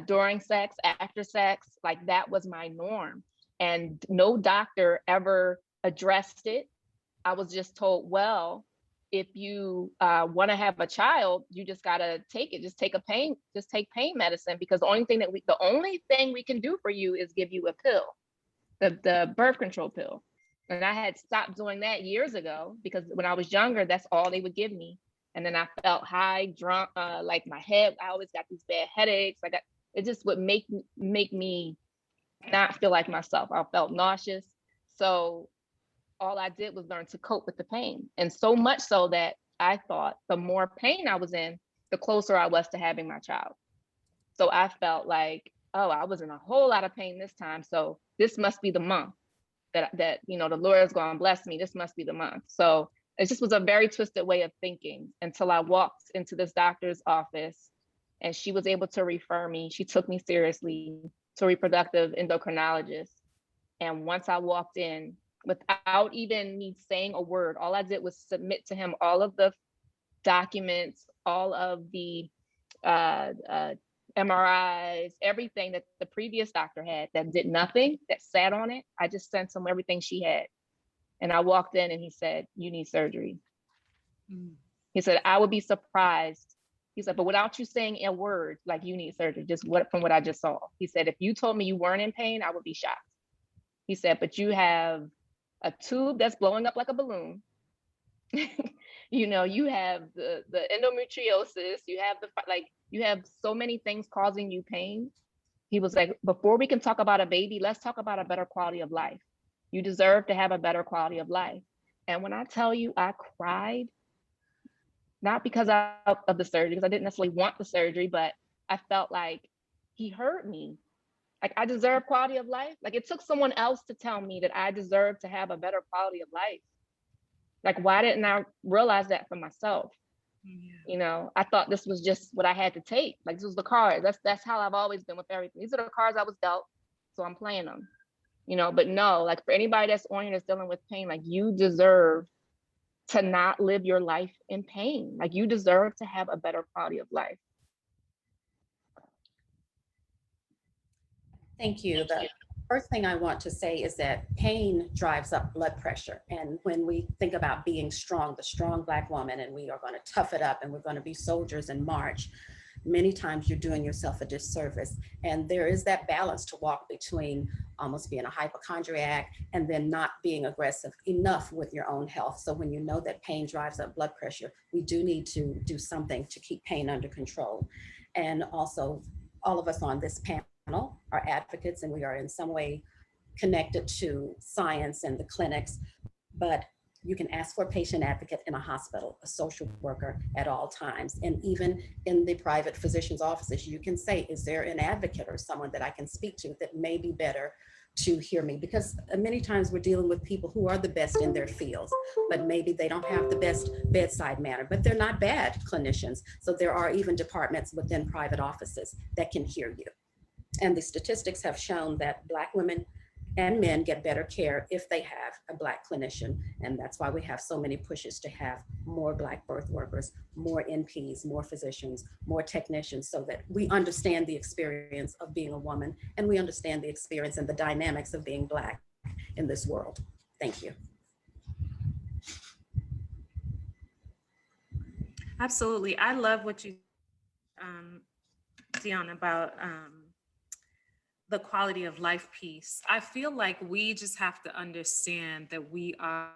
during sex, after sex, like that was my norm. And no doctor ever addressed it. I was just told, well, if you want to have a child, you just gotta take it. Just take pain medicine, because the only thing we can do for you is give you a pill, the birth control pill. And I had stopped doing that years ago, because when I was younger, that's all they would give me. And then I felt high, drunk, like my head. I always got these bad headaches. It just would make me not feel like myself. I felt nauseous. So all I did was learn to cope with the pain. And so much so that I thought the more pain I was in, the closer I was to having my child. So I felt like, oh, I was in a whole lot of pain this time. So this must be the month that the Lord is going to bless me. This must be the month. So it just was a very twisted way of thinking until I walked into this doctor's office and she was able to refer me. She took me seriously to a reproductive endocrinologist. And once I walked in, without even me saying a word, all I did was submit to him all of the documents, all of the MRIs, everything that the previous doctor had that did nothing, that sat on it. I just sent him everything she had. And I walked in and he said, "You need surgery." He said, "I would be surprised." He said, "But without you saying a word, like you need surgery, just from what I just saw." He said, "If you told me you weren't in pain, I would be shocked." He said, "But you have a tube that's blowing up like a balloon." You have the endometriosis, you have you have so many things causing you pain. He was like, "Before we can talk about a baby, let's talk about a better quality of life. You deserve to have a better quality of life." And when I tell you, I cried, not because of the surgery, because I didn't necessarily want the surgery, but I felt like he heard me. Like, I deserve quality of life. Like, it took someone else to tell me that I deserve to have a better quality of life. Like, why didn't I realize that for myself? I thought this was just what I had to take. Like, this was the card. That's how I've always been with everything. These are the cards I was dealt, so I'm playing them. But no, like, for anybody that's on here that's dealing with pain, like, you deserve to not live your life in pain. Like, you deserve to have a better quality of life. Thank you. The first thing I want to say is that pain drives up blood pressure. And when we think about being strong, the strong Black woman, and we are going to tough it up and we're going to be soldiers and march, many times you're doing yourself a disservice. And there is that balance to walk between almost being a hypochondriac and then not being aggressive enough with your own health. So when you know that pain drives up blood pressure, we do need to do something to keep pain under control. And also, all of us on this panel are advocates, and we are in some way connected to science and the clinics, but you can ask for a patient advocate in a hospital, a social worker at all times. And even in the private physician's offices, you can say, "Is there an advocate or someone that I can speak to that may be better to hear me?" Because many times we're dealing with people who are the best in their fields, but maybe they don't have the best bedside manner, but they're not bad clinicians. So there are even departments within private offices that can hear you. And the statistics have shown that Black women and men get better care if they have a Black clinician. And that's why we have so many pushes to have more Black birth workers, more NPs, more physicians, more technicians, so that we understand the experience of being a woman and we understand the experience and the dynamics of being Black in this world. Thank you. Absolutely. I love what you, Dannah, about the quality of life piece. I feel like we just have to understand that we are,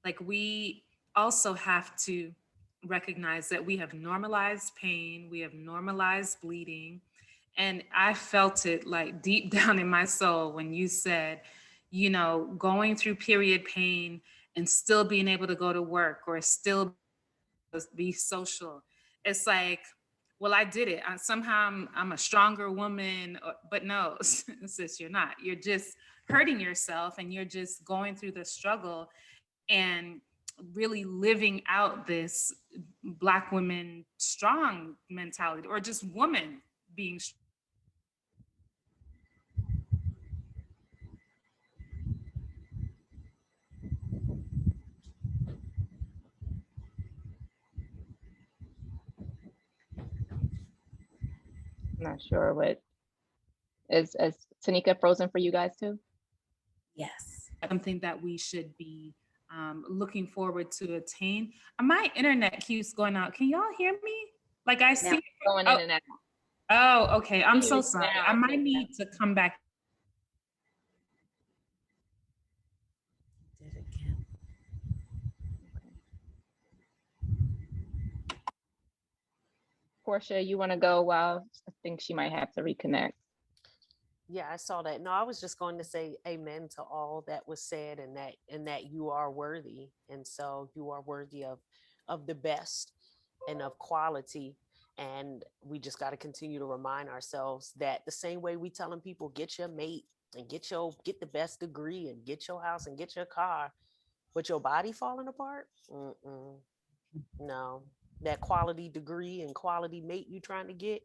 like, we also have to recognize that we have normalized pain, we have normalized bleeding. And I felt it like deep down in my soul when you said, going through period pain and still being able to go to work or still be social. It's like, well, I did it. Somehow I'm a stronger woman, but no, sis, you're not. You're just hurting yourself and you're just going through the struggle and really living out this Black women strong mentality, or just woman being strong. I'm not sure what is Tanika frozen for you guys too? Yes. Something that we should be looking forward to attain. My internet keeps going out. Can y'all hear me? Like, I see. Going in and out. Oh, okay. I'm so sorry. I might need to come back. Did it again. Portia, you want to go while I think she might have to reconnect? Yeah, I saw that. No, I was just going to say amen to all that was said, and that you are worthy. And so you are worthy of the best and of quality. And we just got to continue to remind ourselves that the same way we telling people, get your mate and get the best degree and get your house and get your car, but your body falling apart. No, that quality degree and quality mate you trying to get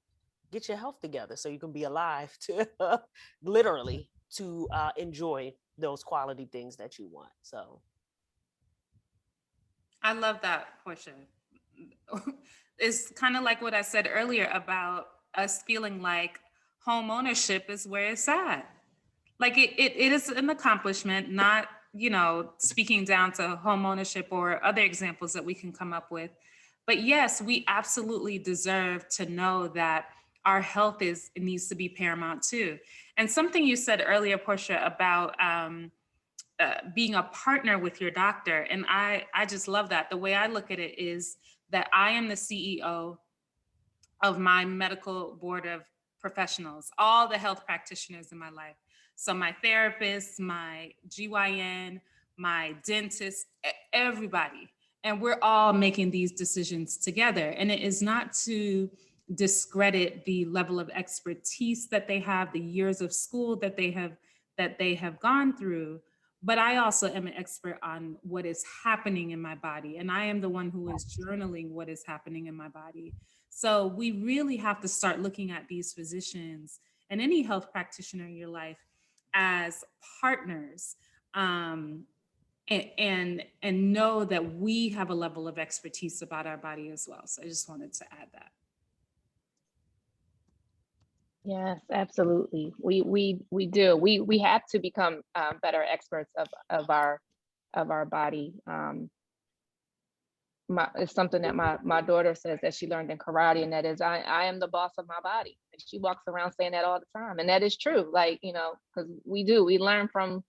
your health together so you can be alive to literally to enjoy those quality things that you want. So I love that, Portia. It's kind of like what I said earlier about us feeling like home ownership is where it's at. Like it is an accomplishment, not, speaking down to home ownership or other examples that we can come up with. But yes, we absolutely deserve to know that our health it needs to be paramount too. And something you said earlier, Portia, about being a partner with your doctor. And I just love that. The way I look at it is that I am the CEO of my medical board of professionals, all the health practitioners in my life. So my therapist, my GYN, my dentist, everybody. And we're all making these decisions together. And it is not to discredit the level of expertise that they have, the years of school that they have gone through. But I also am an expert on what is happening in my body. And I am the one who is journaling what is happening in my body. So we really have to start looking at these physicians and any health practitioner in your life as partners, and know that we have a level of expertise about our body as well. So I just wanted to add that. Yes, absolutely. We do. We have to become better experts of our body. It's something that my daughter says that she learned in karate, and that is, I am the boss of my body. She walks around saying that all the time, and that is true. Like, because we learn from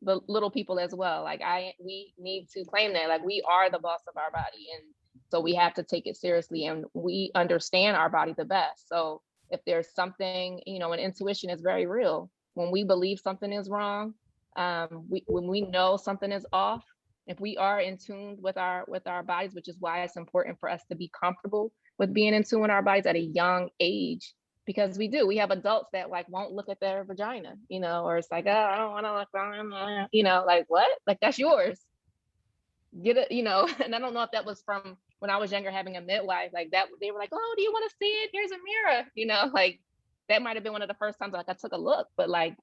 the little people as well. Like we need to claim that, like, we are the boss of our body, and so we have to take it seriously, and we understand our body the best. So if there's something, and intuition is very real. When we believe something is wrong, when we know something is off, if we are in tune with our bodies, which is why it's important for us to be comfortable with being in tune with our bodies at a young age, because we have adults that like won't look at their vagina, or it's like, oh, I don't want to look, like, what? Like, that's yours. Get it, and I don't know if that was from when I was younger, having a midwife, like that, they were like, oh, do you want to see it? Here's a mirror, like that might've been one of the first times like I took a look, but like,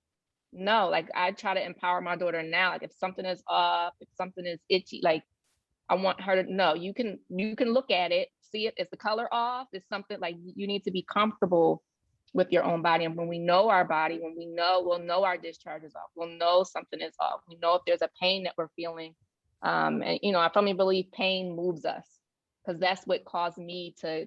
no, like I try to empower my daughter now. Like if something is off, if something is itchy, like I want her to know you can look at it, see it. Is the color off? Is something, like, you need to be comfortable with your own body. And when we know our body, we'll know our discharge is off. We'll know something is off. We know if there's a pain that we're feeling. And I firmly believe pain moves us, because that's what caused me to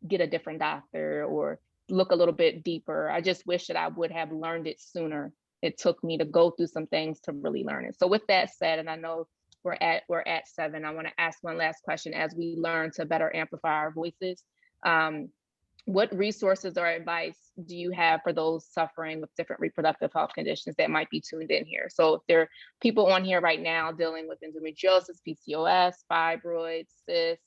get a different doctor or look a little bit deeper. I just wish that I would have learned it sooner. It took me to go through some things to really learn it. So with that said, and I know we're at 7, I want to ask one last question as we learn to better amplify our voices. What resources or advice do you have for those suffering with different reproductive health conditions that might be tuned in here? So if there are people on here right now dealing with endometriosis, PCOS, fibroids, cysts,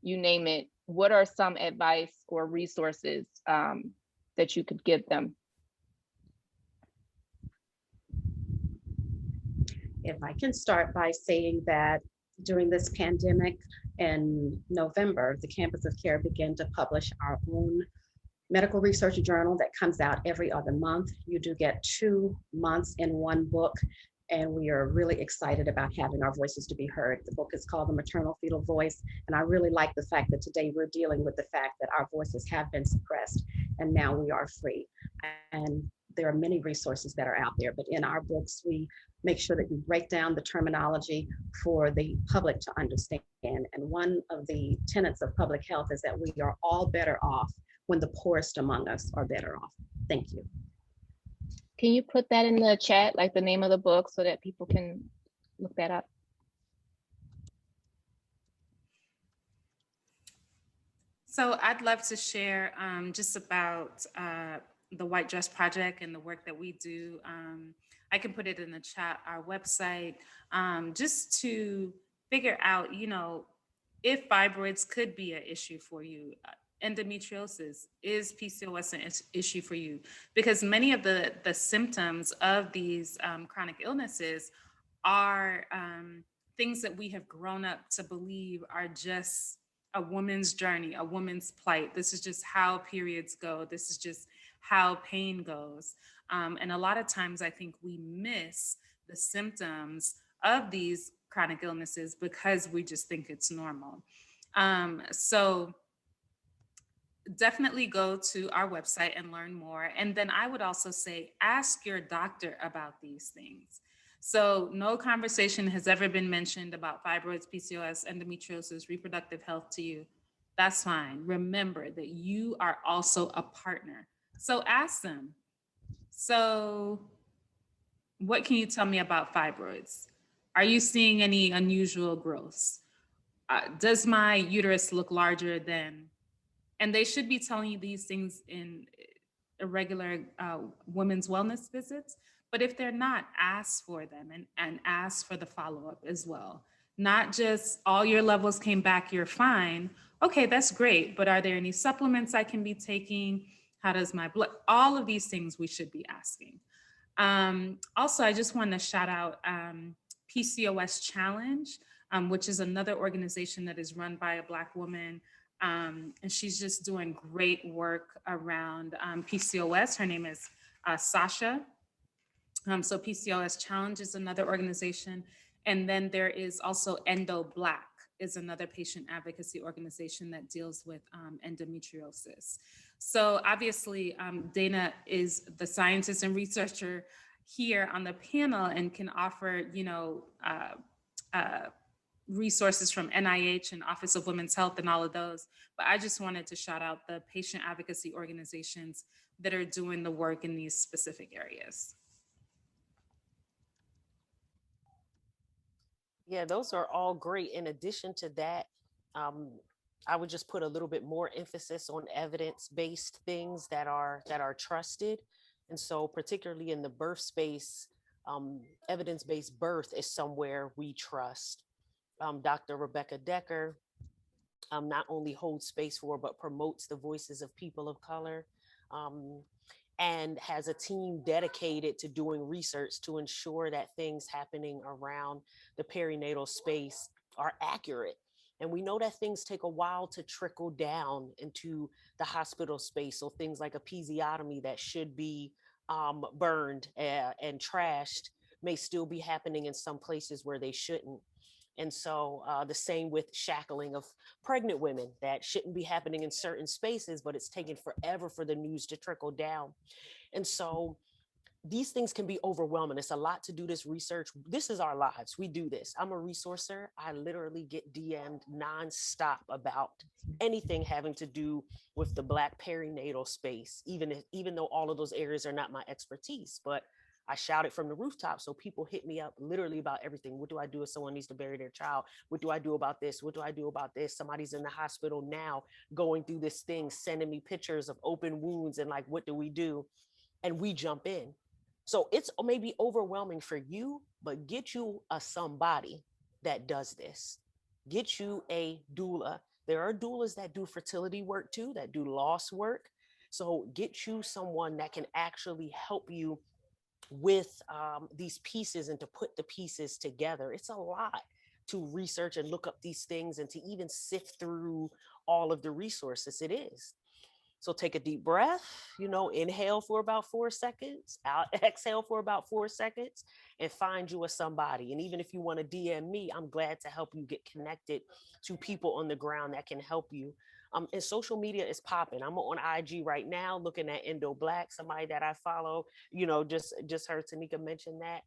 you name it, what are some advice or resources that you could give them? If I can start by saying that during this pandemic in November, the Campus of Care began to publish our own medical research journal that comes out every other month. You do get 2 months in one book, and we are really excited about having our voices to be heard. The book is called The Maternal-Fetal Voice, and I really like the fact that today we're dealing with the fact that our voices have been suppressed, and now we are free. And there are many resources that are out there, but in our books, we make sure that we break down the terminology for the public to understand. And one of the tenets of public health is that we are all better off when the poorest among us are better off. Thank you. Can you put that in the chat, like the name of the book, so that people can look that up? So I'd love to share just about the White Dress Project and the work that we do. I can put it in the chat, our website, just to figure out, if fibroids could be an issue for you. Endometriosis, is PCOS an issue for you? Because many of the symptoms of these chronic illnesses are things that we have grown up to believe are just a woman's journey, a woman's plight. This is just how periods go. This is just how pain goes. And a lot of times I think we miss the symptoms of these chronic illnesses because we just think it's normal. So definitely go to our website and learn more. And then I would also say, ask your doctor about these things. So no conversation has ever been mentioned about fibroids, PCOS, endometriosis, reproductive health to you. That's fine. Remember that you are also a partner. So ask them. So what can you tell me about fibroids? Are you seeing any unusual growths? Does my uterus look larger than? And they should be telling you these things in irregular women's wellness visits. But if they're not, ask for them and ask for the follow-up as well. Not just all your levels came back, you're fine. Okay, that's great. But are there any supplements I can be taking? How does my blood? All of these things we should be asking. Also, I just want to shout out PCOS Challenge, which is another organization that is run by a Black woman. And she's just doing great work around PCOS. Her name is Sasha. So PCOS Challenge is another organization. And then there is also Endo Black is another patient advocacy organization that deals with endometriosis. So obviously, Dannah is the scientist and researcher here on the panel and can offer, resources from NIH and Office of Women's Health and all of those. But I just wanted to shout out the patient advocacy organizations that are doing the work in these specific areas. Yeah, those are all great. In addition to that, I would just put a little bit more emphasis on evidence-based things that are trusted. And so particularly in the birth space, evidence-based birth is somewhere we trust. Dr. Rebecca Decker not only holds space for, but promotes the voices of people of color, and has a team dedicated to doing research to ensure that things happening around the perinatal space are accurate. And we know that things take a while to trickle down into the hospital space. So things like episiotomy that should be burned and trashed may still be happening in some places where they shouldn't. And so the same with shackling of pregnant women that shouldn't be happening in certain spaces, but it's taken forever for the news to trickle down. And so these things can be overwhelming. It's a lot to do this research. This is our lives. We do this. I'm a resourcer. I literally get DM'd nonstop about anything having to do with the Black perinatal space, even though all of those areas are not my expertise. But I shout it from the rooftop. So people hit me up literally about everything. What do I do if someone needs to bury their child? What do I do about this? What do I do about this? Somebody's in the hospital now going through this thing, sending me pictures of open wounds and like, what do we do? And we jump in. So it's maybe overwhelming for you, but get you a somebody that does this. Get you a doula. There are doulas that do fertility work too, that do loss work. So get you someone that can actually help you with these pieces and to put the pieces together. It's a lot to research and look up these things and to even sift through all of the resources. It is. So take a deep breath, inhale for about 4 seconds, exhale for about 4 seconds, and find you a somebody. And even if you want to DM me, I'm glad to help you get connected to people on the ground that can help you. And social media is popping. I'm on IG right now looking at Endo Black, somebody that I follow, just heard Tanika mention that.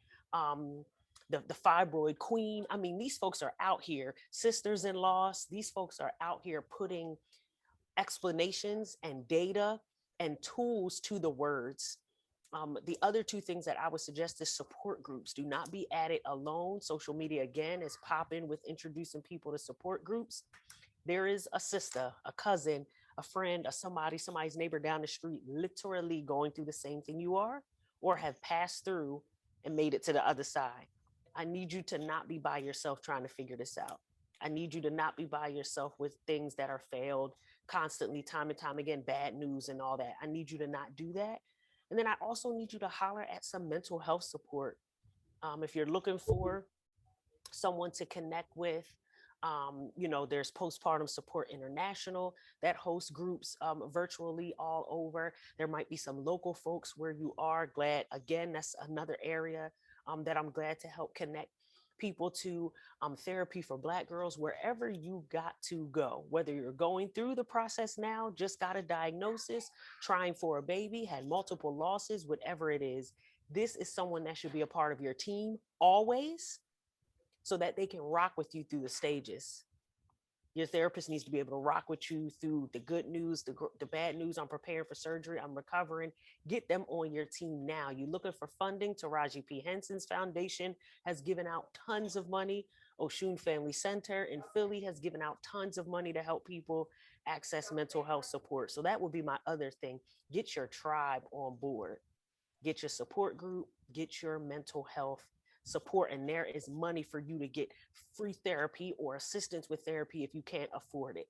The fibroid queen. I mean, these folks are out here, sisters in loss. These folks are out here putting explanations and data and tools to the words. The other two things that I would suggest is support groups. Do not be at it alone. Social media, again, is popping with introducing people to support groups. There is a sister, a cousin, a friend, somebody's neighbor down the street, literally going through the same thing you are, or have passed through and made it to the other side. I need you to not be by yourself trying to figure this out. I need you to not be by yourself with things that are failed constantly, time and time again, bad news and all that. I need you to not do that. And then I also need you to holler at some mental health support. If you're looking for someone to connect with. There's Postpartum Support International that hosts groups virtually all over. There might be some local folks where you are. Glad, again, that's another area that I'm glad to help connect people to therapy for Black girls, wherever you got to go, whether you're going through the process now, just got a diagnosis, trying for a baby, had multiple losses, whatever it is. This is someone that should be a part of your team always, so that they can rock with you through the stages. Your therapist needs to be able to rock with you through the good news, the bad news. I'm preparing for surgery, I'm recovering. Get them on your team now. You're looking for funding. Taraji P. Henson's foundation has given out tons of money. Oshun Family Center in Philly has given out tons of money to help people access mental health support. So that would be my other thing. Get your tribe on board. Get your support group, get your mental health support, and there is money for you to get free therapy or assistance with therapy if you can't afford it.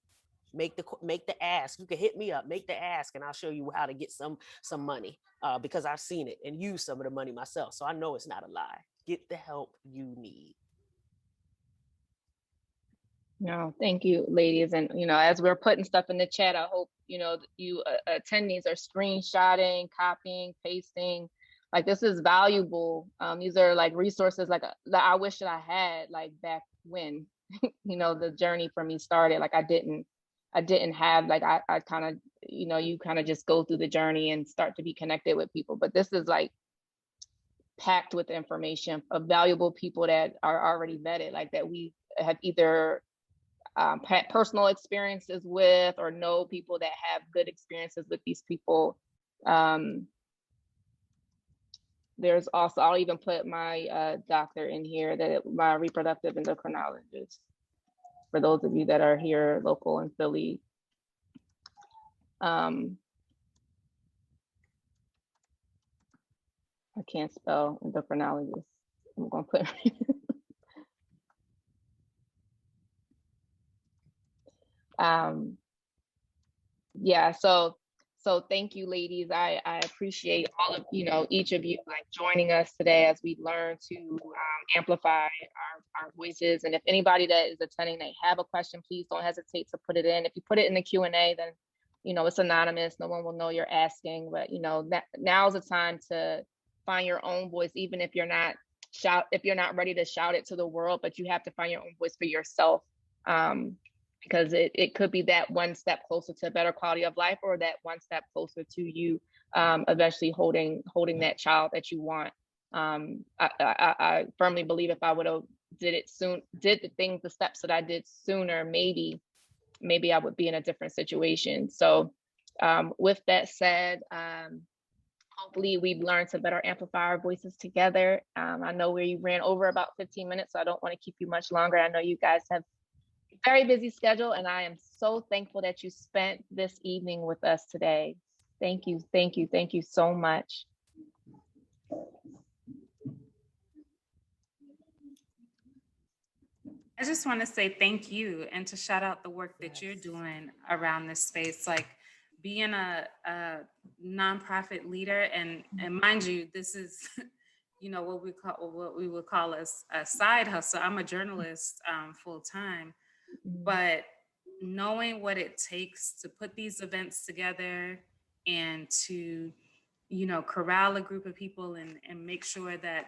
Make the ask. You can hit me up, make the ask, and I'll show you how to get some money, because I've seen it and used some of the money myself, so I know it's not a lie. Get the help you need. No, thank you, ladies. And, as we're putting stuff in the chat, I hope, you attendees are screenshotting, copying, pasting. Like, this is valuable. These are like resources like that I wish that I had like back when, the journey for me started. Like I didn't have, like, I kind of, you kind of just go through the journey and start to be connected with people. But this is like packed with information of valuable people that are already vetted, like that we have either had personal experiences with or know people that have good experiences with these people. There's also, I'll even put my doctor in here, my reproductive endocrinologist, for those of you that are here local in Philly. I can't spell endocrinologist. I'm gonna put yeah, so thank you, ladies. I appreciate all of, each of you like joining us today as we learn to amplify our voices. And if anybody that is attending, they have a question, please don't hesitate to put it in. If you put it in the Q&A, then, it's anonymous. No one will know you're asking, but, now's the time to find your own voice, even if you're not ready to shout it to the world, but you have to find your own voice for yourself. Because it could be that one step closer to a better quality of life, or that one step closer to you eventually holding that child that you want. I firmly believe if I would have did the steps that I did sooner, maybe I would be in a different situation. So with that said, hopefully we've learned to better amplify our voices together. I know we ran over about 15 minutes, so I don't want to keep you much longer. I know you guys have very busy schedule, and I am so thankful that you spent this evening with us today. Thank you so much. I just want to say thank you and to shout out the work that you're doing around this space. Like, being a nonprofit leader, and mind you, this is what we would call a side hustle. I'm a journalist full time. But knowing what it takes to put these events together and to, corral a group of people and make sure that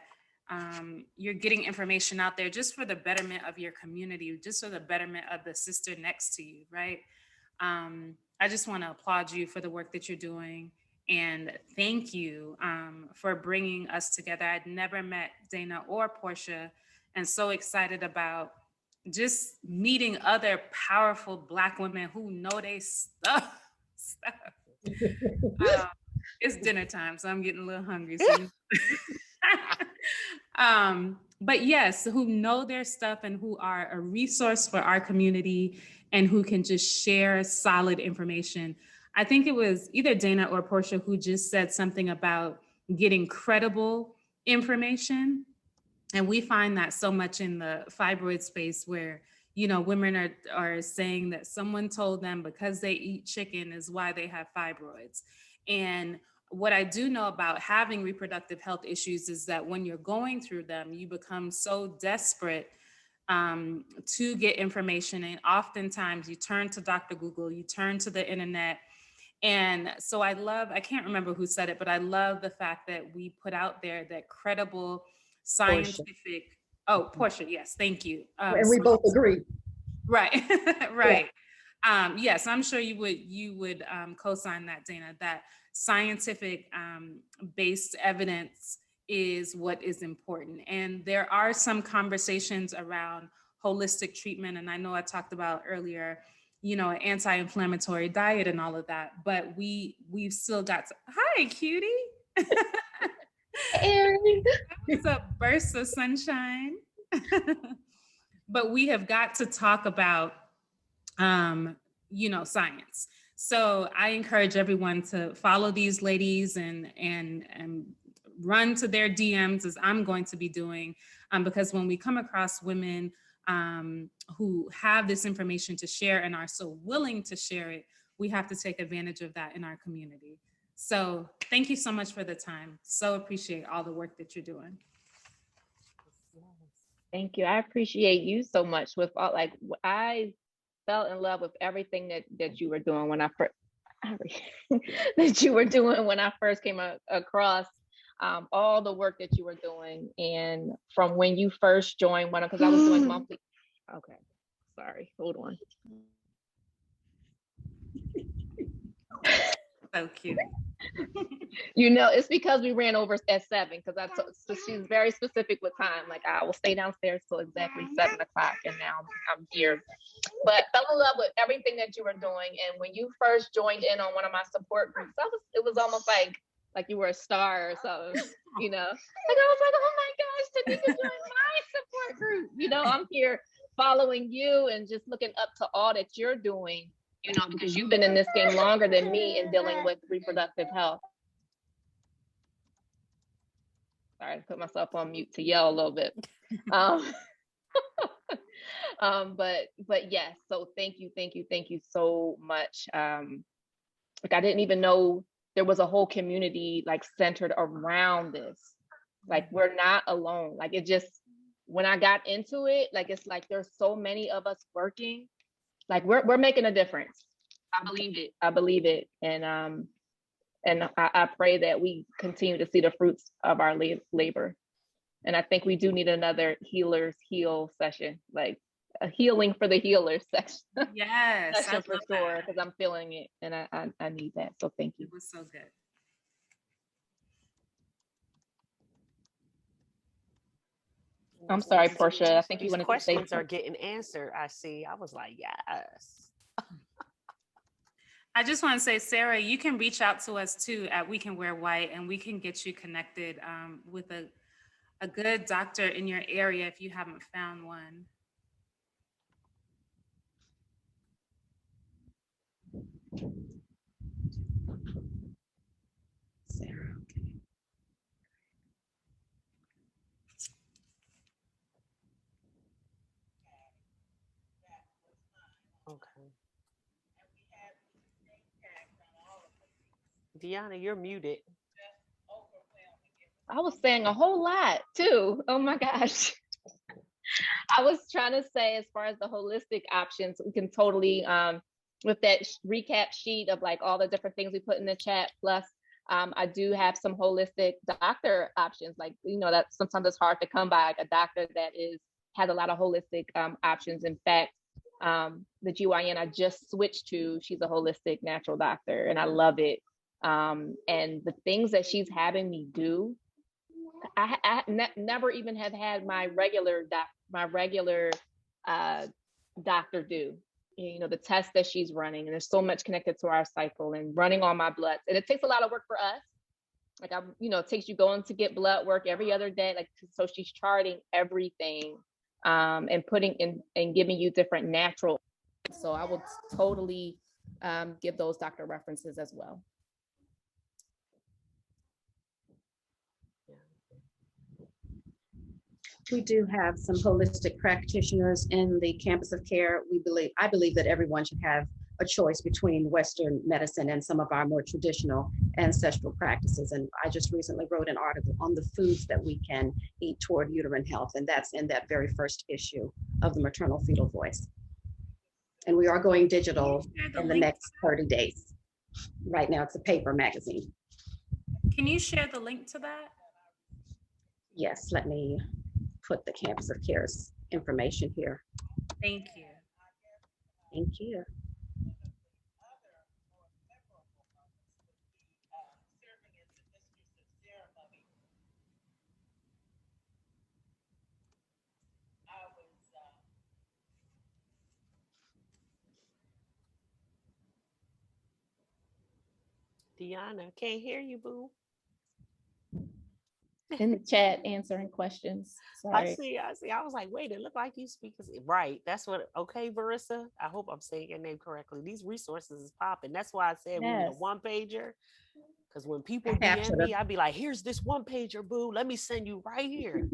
you're getting information out there just for the betterment of your community, just for the betterment of the sister next to you, right? I just want to applaud you for the work that you're doing. And thank you for bringing us together. I'd never met Dannah or Portia, and so excited about just meeting other powerful Black women who know they stuff. It's dinner time, so I'm getting a little hungry. So. But yes, who know their stuff and who are a resource for our community and who can just share solid information. I think it was either Dannah or Portia who just said something about getting credible information. And we find that so much in the fibroid space where, women are saying that someone told them because they eat chicken is why they have fibroids. And what I do know about having reproductive health issues is that when you're going through them, you become so desperate to get information. And oftentimes you turn to Dr. Google, you turn to the internet. And so I can't remember who said it, but I love the fact that we put out there that credible scientific, Portia, yes, thank you. And we both agree. Right, right. Yeah. Yes, I'm sure you would co-sign that, Dannah, that scientific based evidence is what is important. And there are some conversations around holistic treatment. And I know I talked about earlier, an anti-inflammatory diet and all of that, but we've still got hi, cutie. It's a burst of sunshine. But we have got to talk about, science. So I encourage everyone to follow these ladies and run to their DMs, as I'm going to be doing, because when we come across women who have this information to share and are so willing to share it, we have to take advantage of that in our community. So thank you so much for the time. So appreciate all the work that you're doing. Thank you. I appreciate you so much. With all, I fell in love with everything that you were doing when I first came across all the work that you were doing, and from when you first joined one, because I was doing monthly. Okay, sorry, hold on. So cute. It's because we ran over at 7, because so she's very specific with time. Like, I will stay downstairs till exactly 7 o'clock, and now I'm here. But fell in love with everything that you were doing, and when you first joined in on one of my support groups, it was almost like you were a star or something, Like, I was like, oh my gosh, Tanika joined my support group. I'm here following you and just looking up to all that you're doing, because you've been in this game longer than me in dealing with reproductive health. Sorry, I put myself on mute to yell a little bit. But yes, so thank you so much. I didn't even know there was a whole community centered around this. We're not alone. It just, when I got into it, it's there's so many of us working. We're making a difference. I believe it. And I pray that we continue to see the fruits of our labor. And I think we do need another healers heal session, a healing for the healers section. Yes, session for sure, because I'm feeling it, and I need that. So thank you. It was so good. I'm sorry, Portia. I think you wanted to say questions are getting answered. I see. I was like, yes. I just want to say, Sarah, you can reach out to us too at We Can Wear White, and we can get you connected with a good doctor in your area if you haven't found one. Sarah, Okay. Deanna, you're muted. I was saying a whole lot too. Oh my gosh. I was trying to say, as far as the holistic options, we can totally, with that recap sheet of all the different things we put in the chat, plus I do have some holistic doctor options. That sometimes it's hard to come by a doctor that has a lot of holistic options. In fact, the GYN I just switched to, she's a holistic natural doctor, and I love it. And the things that she's having me do, I never even have had my regular doctor do. The tests that she's running, and there's so much connected to our cycle and running all my bloods, and it takes a lot of work for us. It takes you going to get blood work every other day. So she's charting everything, and putting in and giving you different natural. So I will totally give those doctor references as well. we do have some holistic practitioners in the campus of care. I believe that everyone should have a choice between Western medicine and some of our more traditional ancestral practices. And I just recently wrote an article on the foods that we can eat toward uterine health, and that's in that very first issue of the maternal-fetal voice. And we are going digital in the next 30 days. Right now, it's a paper magazine. Can you share the link to that? Yes, let me put the Campus of Care's information here. Thank you. Thank you. Deanna, can't hear you, boo. In the chat answering questions. Sorry. I see. I was like, wait, it looked like you speak. Right. That's what, okay, Marissa. I hope I'm saying your name correctly. These resources is popping. That's why I said we need a Yes. one pager. Because when people Capture DM me, I'd be like, here's this one pager, boo. Let me send you right here.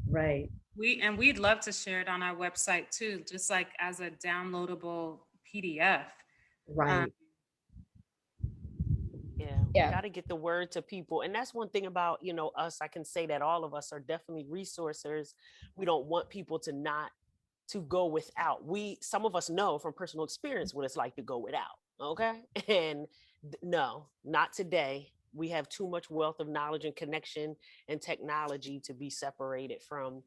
Right. We'd love to share it on our website too, just like as a downloadable PDF. Right. Yeah. Got to get the word to people. And that's one thing about, us. I can say that all of us are definitely resourcers. We don't want people to go without. Some of us know from personal experience what it's like to go without. Okay. And no, not today. We have too much wealth of knowledge and connection and technology to be separated from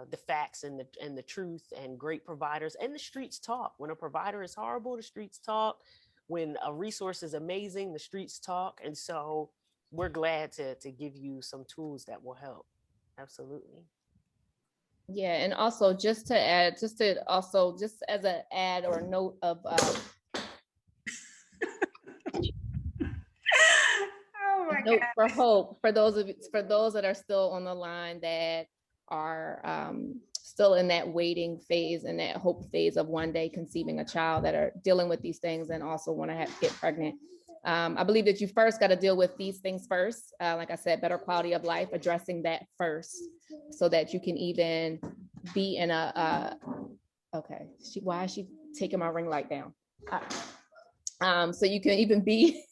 the facts and the truth, and great providers. And the streets talk. When a provider is horrible, the streets talk. When a resource is amazing, the streets talk. And so we're glad to give you some tools that will help. Absolutely. Yeah, and also just as an add or note of Oh my note God. for hope for those that are still on the line that are still in that waiting phase and that hope phase of one day conceiving a child, that are dealing with these things and also want to get pregnant. I believe that you first got to deal with these things first. Like I said, better quality of life, addressing that first, so that you can even be in okay. Why is she taking my ring light down? So you can even be,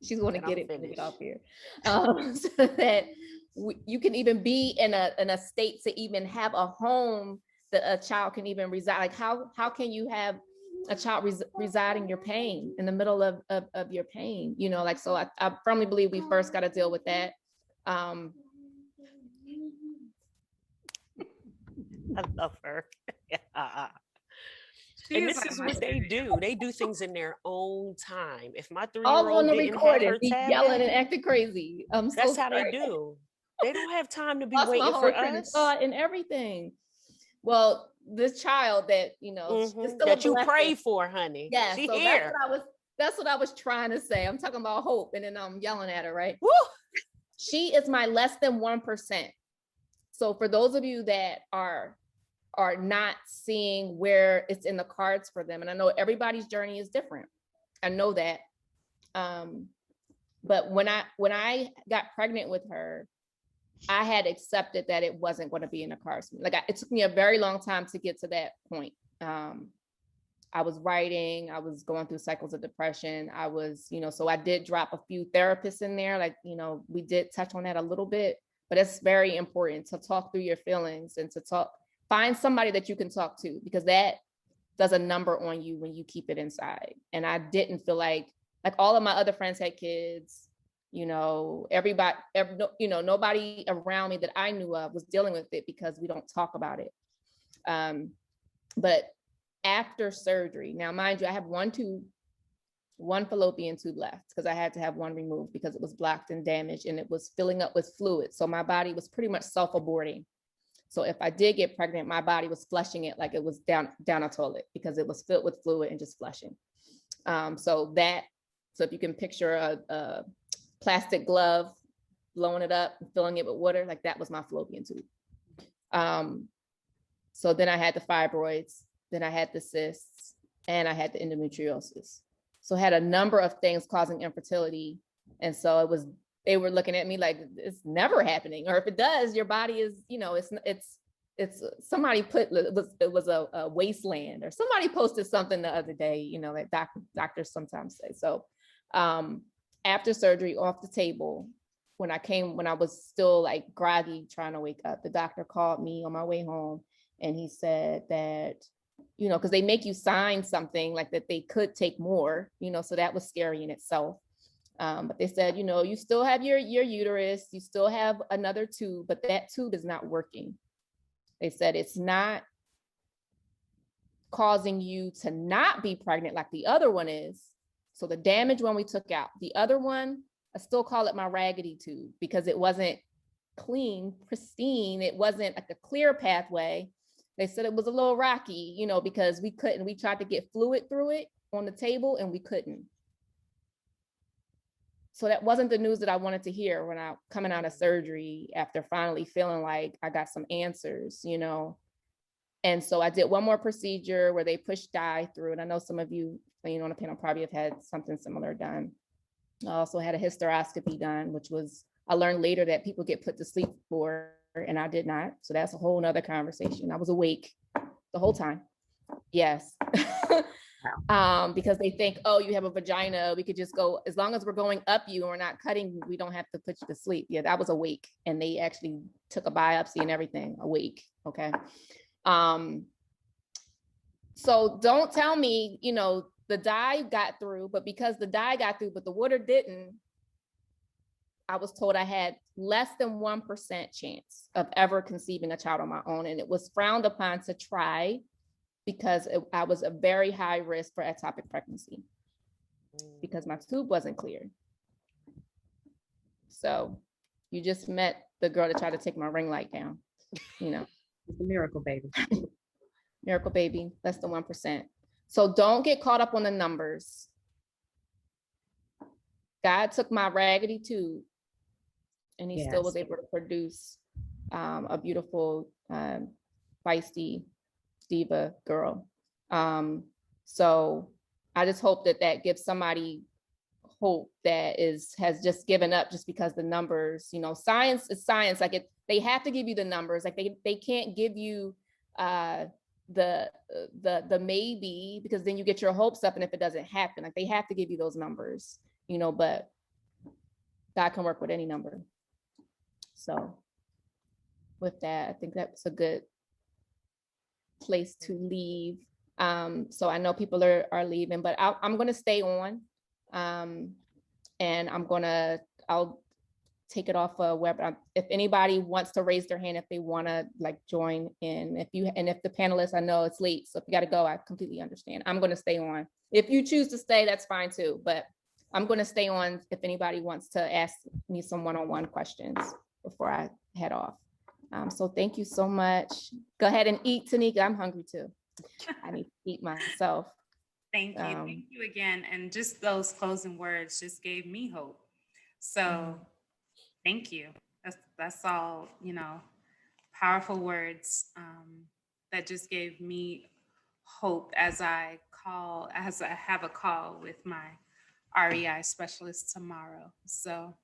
she's going to get it off here, so that you can even be in a state to even have a home that a child can even reside. Like how can you have a child residing your pain in the middle of your pain? So I firmly believe we first got to deal with that. I love her. And this is what they do. They do things in their own time. If my 3-year-old All on the didn't have recording, her be tablet, yelling and acting crazy. that's how they do. They don't have time to be waiting for us. And everything. Well, this child that that you pray for, honey. Yeah, she so here. That's what I was trying to say. I'm talking about hope, and then I'm yelling at her, right? Woo! She is my less than 1%. So for those of you that are not seeing where it's in the cards for them, and I know everybody's journey is different, I know that. But when I got pregnant with her, I had accepted that it wasn't going to be in the cards. It took me a very long time to get to that point. I was writing, I was going through cycles of depression. I was, so I did drop a few therapists in there. We did touch on that a little bit, but it's very important to talk through your feelings and to find somebody that you can talk to, because that does a number on you when you keep it inside. And I didn't feel like all of my other friends had kids, everybody, nobody around me that I knew of was dealing with it because we don't talk about it. But after surgery, now mind you, I have one fallopian tube left because I had to have one removed because it was blocked and damaged and it was filling up with fluid. So my body was pretty much self-aborting. So if I did get pregnant, my body was flushing it like it was down a toilet because it was filled with fluid and just flushing. So if you can picture a plastic glove, blowing it up and filling it with water, like that was my fallopian tube. So then I had the fibroids, then I had the cysts, and I had the endometriosis. So I had a number of things causing infertility. And so they were looking at me like, it's never happening. Or if it does, your body is, it's somebody it was a wasteland, or somebody posted something the other day, like doctors sometimes say. So after surgery, off the table, when I was still groggy, trying to wake up, the doctor called me on my way home And he said that, because they make you sign something like that they could take more, so that was scary in itself. But they said, you still have your uterus, you still have another tube, but that tube is not working. They said it's not causing you to not be pregnant like the other one is. So the damage one we took out. The other one, I still call it my raggedy tube because it wasn't clean, pristine. It wasn't like a clear pathway. They said it was a little rocky, because we tried to get fluid through it on the table and we couldn't. So that wasn't the news that I wanted to hear when I coming out of surgery after finally feeling like I got some answers, And so I did one more procedure where they pushed dye through. And I know some of you, on the panel probably have had something similar done. I also had a hysteroscopy done, which was, I learned later that people get put to sleep for, and I did not. So that's a whole nother conversation. I was awake the whole time. Yes. Because they think, oh, you have a vagina, we could just go, as long as we're going up you and we're not cutting, we don't have to put you to sleep. Yeah, that was awake. And they actually took a biopsy and everything awake. Okay. So don't tell me, the dye got through, but because the dye got through, but the water didn't, I was told I had less than 1% chance of ever conceiving a child on my own. And it was frowned upon to try because I was a very high risk for ectopic pregnancy because my tube wasn't clear. So you just met the girl that tried to take my ring light down, It's a miracle, baby. Miracle baby, less than 1%. So don't get caught up on the numbers. God took my raggedy tube and he still was able to produce a beautiful, feisty diva girl. So I just hope that gives somebody hope that has just given up just because the numbers, science is science. Like they have to give you the numbers. Like they can't give you the maybe, because then you get your hopes up and if it doesn't happen, like they have to give you those numbers, but God can work with any number. So with that, I think that's a good place to leave. So I know people are leaving, but I'm going to stay on. And I'll take it off a web. If anybody wants to raise their hand, if they want to join in, if the panelists, I know it's late, so if you got to go, I completely understand. I'm going to stay on. If you choose to stay, that's fine too, but I'm going to stay on if anybody wants to ask me some one-on-one questions before I head off. So thank you so much. Go ahead and eat, Tanika. I'm hungry too. I need to eat myself. Thank you. Thank you again. And just those closing words just gave me hope. So thank you. That's all, powerful words that just gave me hope as I have a call with my REI specialist tomorrow. So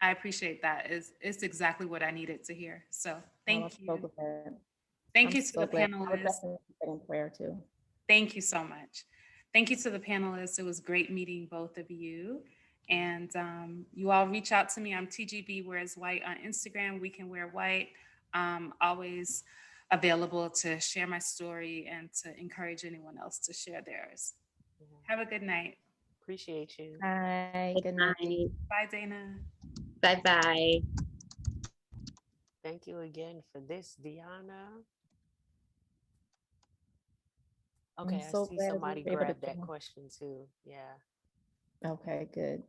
I appreciate that. It's exactly what I needed to hear. So thank you. So thank you to the panelists. In prayer too. Thank you so much. Thank you to the panelists. It was great meeting both of you. And you all reach out to me. I'm TGB Wears White on Instagram. We Can Wear White. Always available to share my story and to encourage anyone else to share theirs. Have a good night. Appreciate you. Bye. Good night. Bye, Dannah. Bye-bye. Thank you again for this, Dannah. Okay, I see somebody grabbed that question too. Yeah. Okay, good.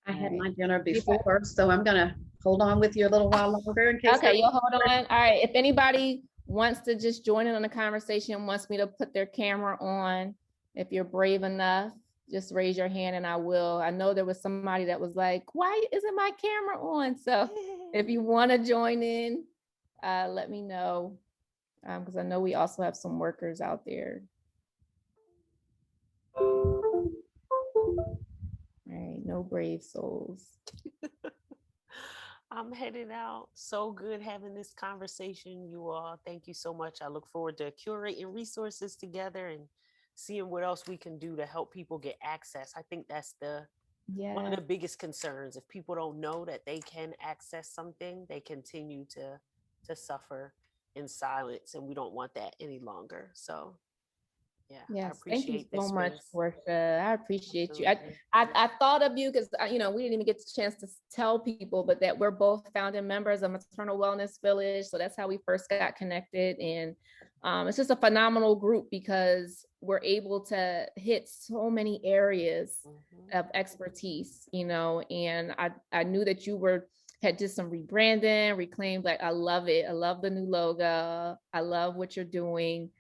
I had my dinner before, so I'm gonna hold on with you a little while longer in case. Okay, you'll hold on. All right. If anybody wants to just join in on the conversation, wants me to put their camera on, if you're brave enough, just raise your hand and I will. I know there was somebody that was like, why isn't my camera on? So if you want to join in, let me know, because I know we also have some workers out there. All right, no brave souls. I'm headed out. So good having this conversation, you all. Thank you so much. I look forward to curating resources together and seeing what else we can do to help people get access. I think that's the one of Yeah. the biggest concerns. If people don't know that they can access something, they continue to suffer in silence, and we don't want that any longer. So yeah, I Yes, thank you appreciate so this much, space. Portia. I appreciate you. Absolutely. I thought of you because we didn't even get the chance to tell people, but that we're both founding members of Maternal Wellness Village. So that's how we first got connected, and it's just a phenomenal group because we're able to hit so many areas Mhm. of expertise. And I knew that you had did some rebranding, reclaimed. Like, I love it. I love the new logo. I love what you're doing.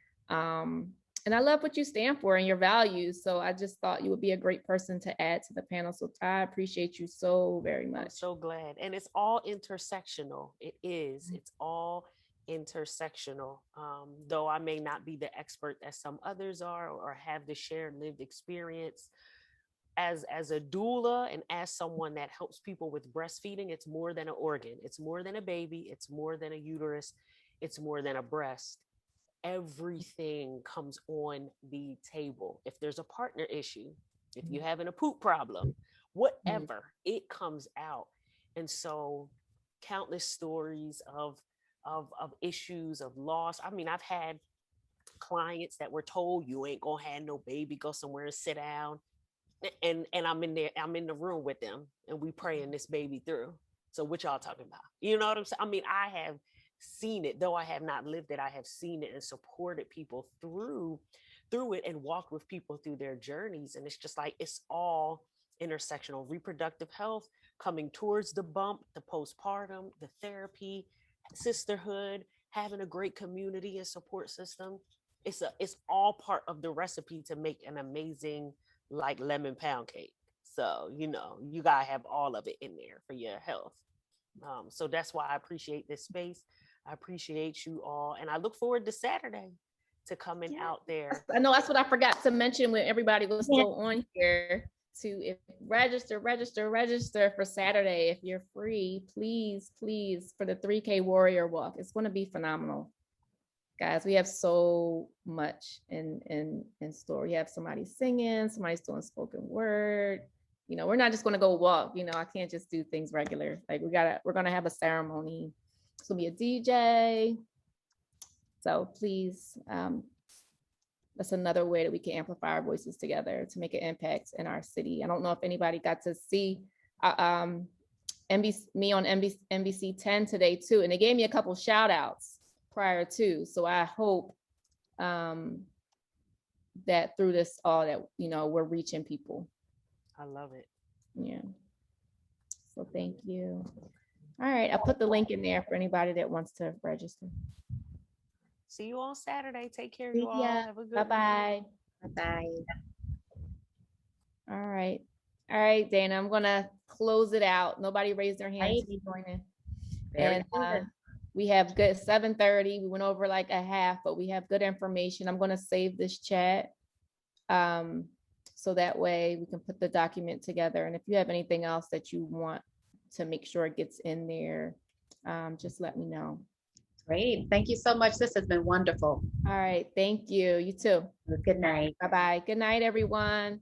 And I love what you stand for and your values. So I just thought you would be a great person to add to the panel. So I appreciate you so very I'm much. so glad. And it's all intersectional. It is. It's all intersectional. Though I may not be the expert that some others are, or have the shared lived experience. As a doula and as someone that helps people with breastfeeding, it's more than an organ. It's more than a baby. It's more than a uterus. It's more than a breast. Everything comes on the table. If there's a partner issue, if you're having a poop problem, whatever, it comes out. And so countless stories of issues of loss. I mean, I've had clients that were told, you ain't gonna have no baby, go somewhere and sit down. And I'm in there, I'm in the room with them, and we praying this baby through. So what y'all talking about? You know what I'm saying? I mean, I have seen it, though I have not lived it. I have seen it and supported people through it, and walked with people through their journeys. And it's just like, it's all intersectional. Reproductive health, coming towards the bump, the postpartum, the therapy, sisterhood, having a great community and support system. It's all part of the recipe to make an amazing, like, lemon pound cake. So you gotta have all of it in there for your health. So that's why I appreciate this space. I appreciate you all, and I look forward to Saturday to coming out there. I know that's what I forgot to mention when everybody was still on here, to register for Saturday. If you're free, please, for the 3K Warrior Walk. It's going to be phenomenal. Guys, we have so much in store. We have somebody singing, somebody's doing spoken word. We're not just going to go walk. I can't just do things regular. Like, we're going to have a ceremony. It's going to be a DJ. So please, that's another way that we can amplify our voices together to make an impact in our city. I don't know if anybody got to see me on NBC 10 today too, and they gave me a couple shout outs prior to. So I hope that through this all that we're reaching people. I love it. Yeah. So thank you. All right, I'll put the link in there for anybody that wants to register. See you on Saturday. Take care, you all. Yeah. Have a good Bye-bye. Bye-bye. All right, Dannah, I'm gonna close it out. Nobody raised their hand to be joining. And we have good 7:30. We went over like a half, but we have good information. I'm gonna save this chat so that way we can put the document together. And if you have anything else that you want to make sure it gets in there, just let me know. Great. Thank you so much. This has been wonderful. All right. Thank you. You too. Good night. Bye-bye. Good night, everyone.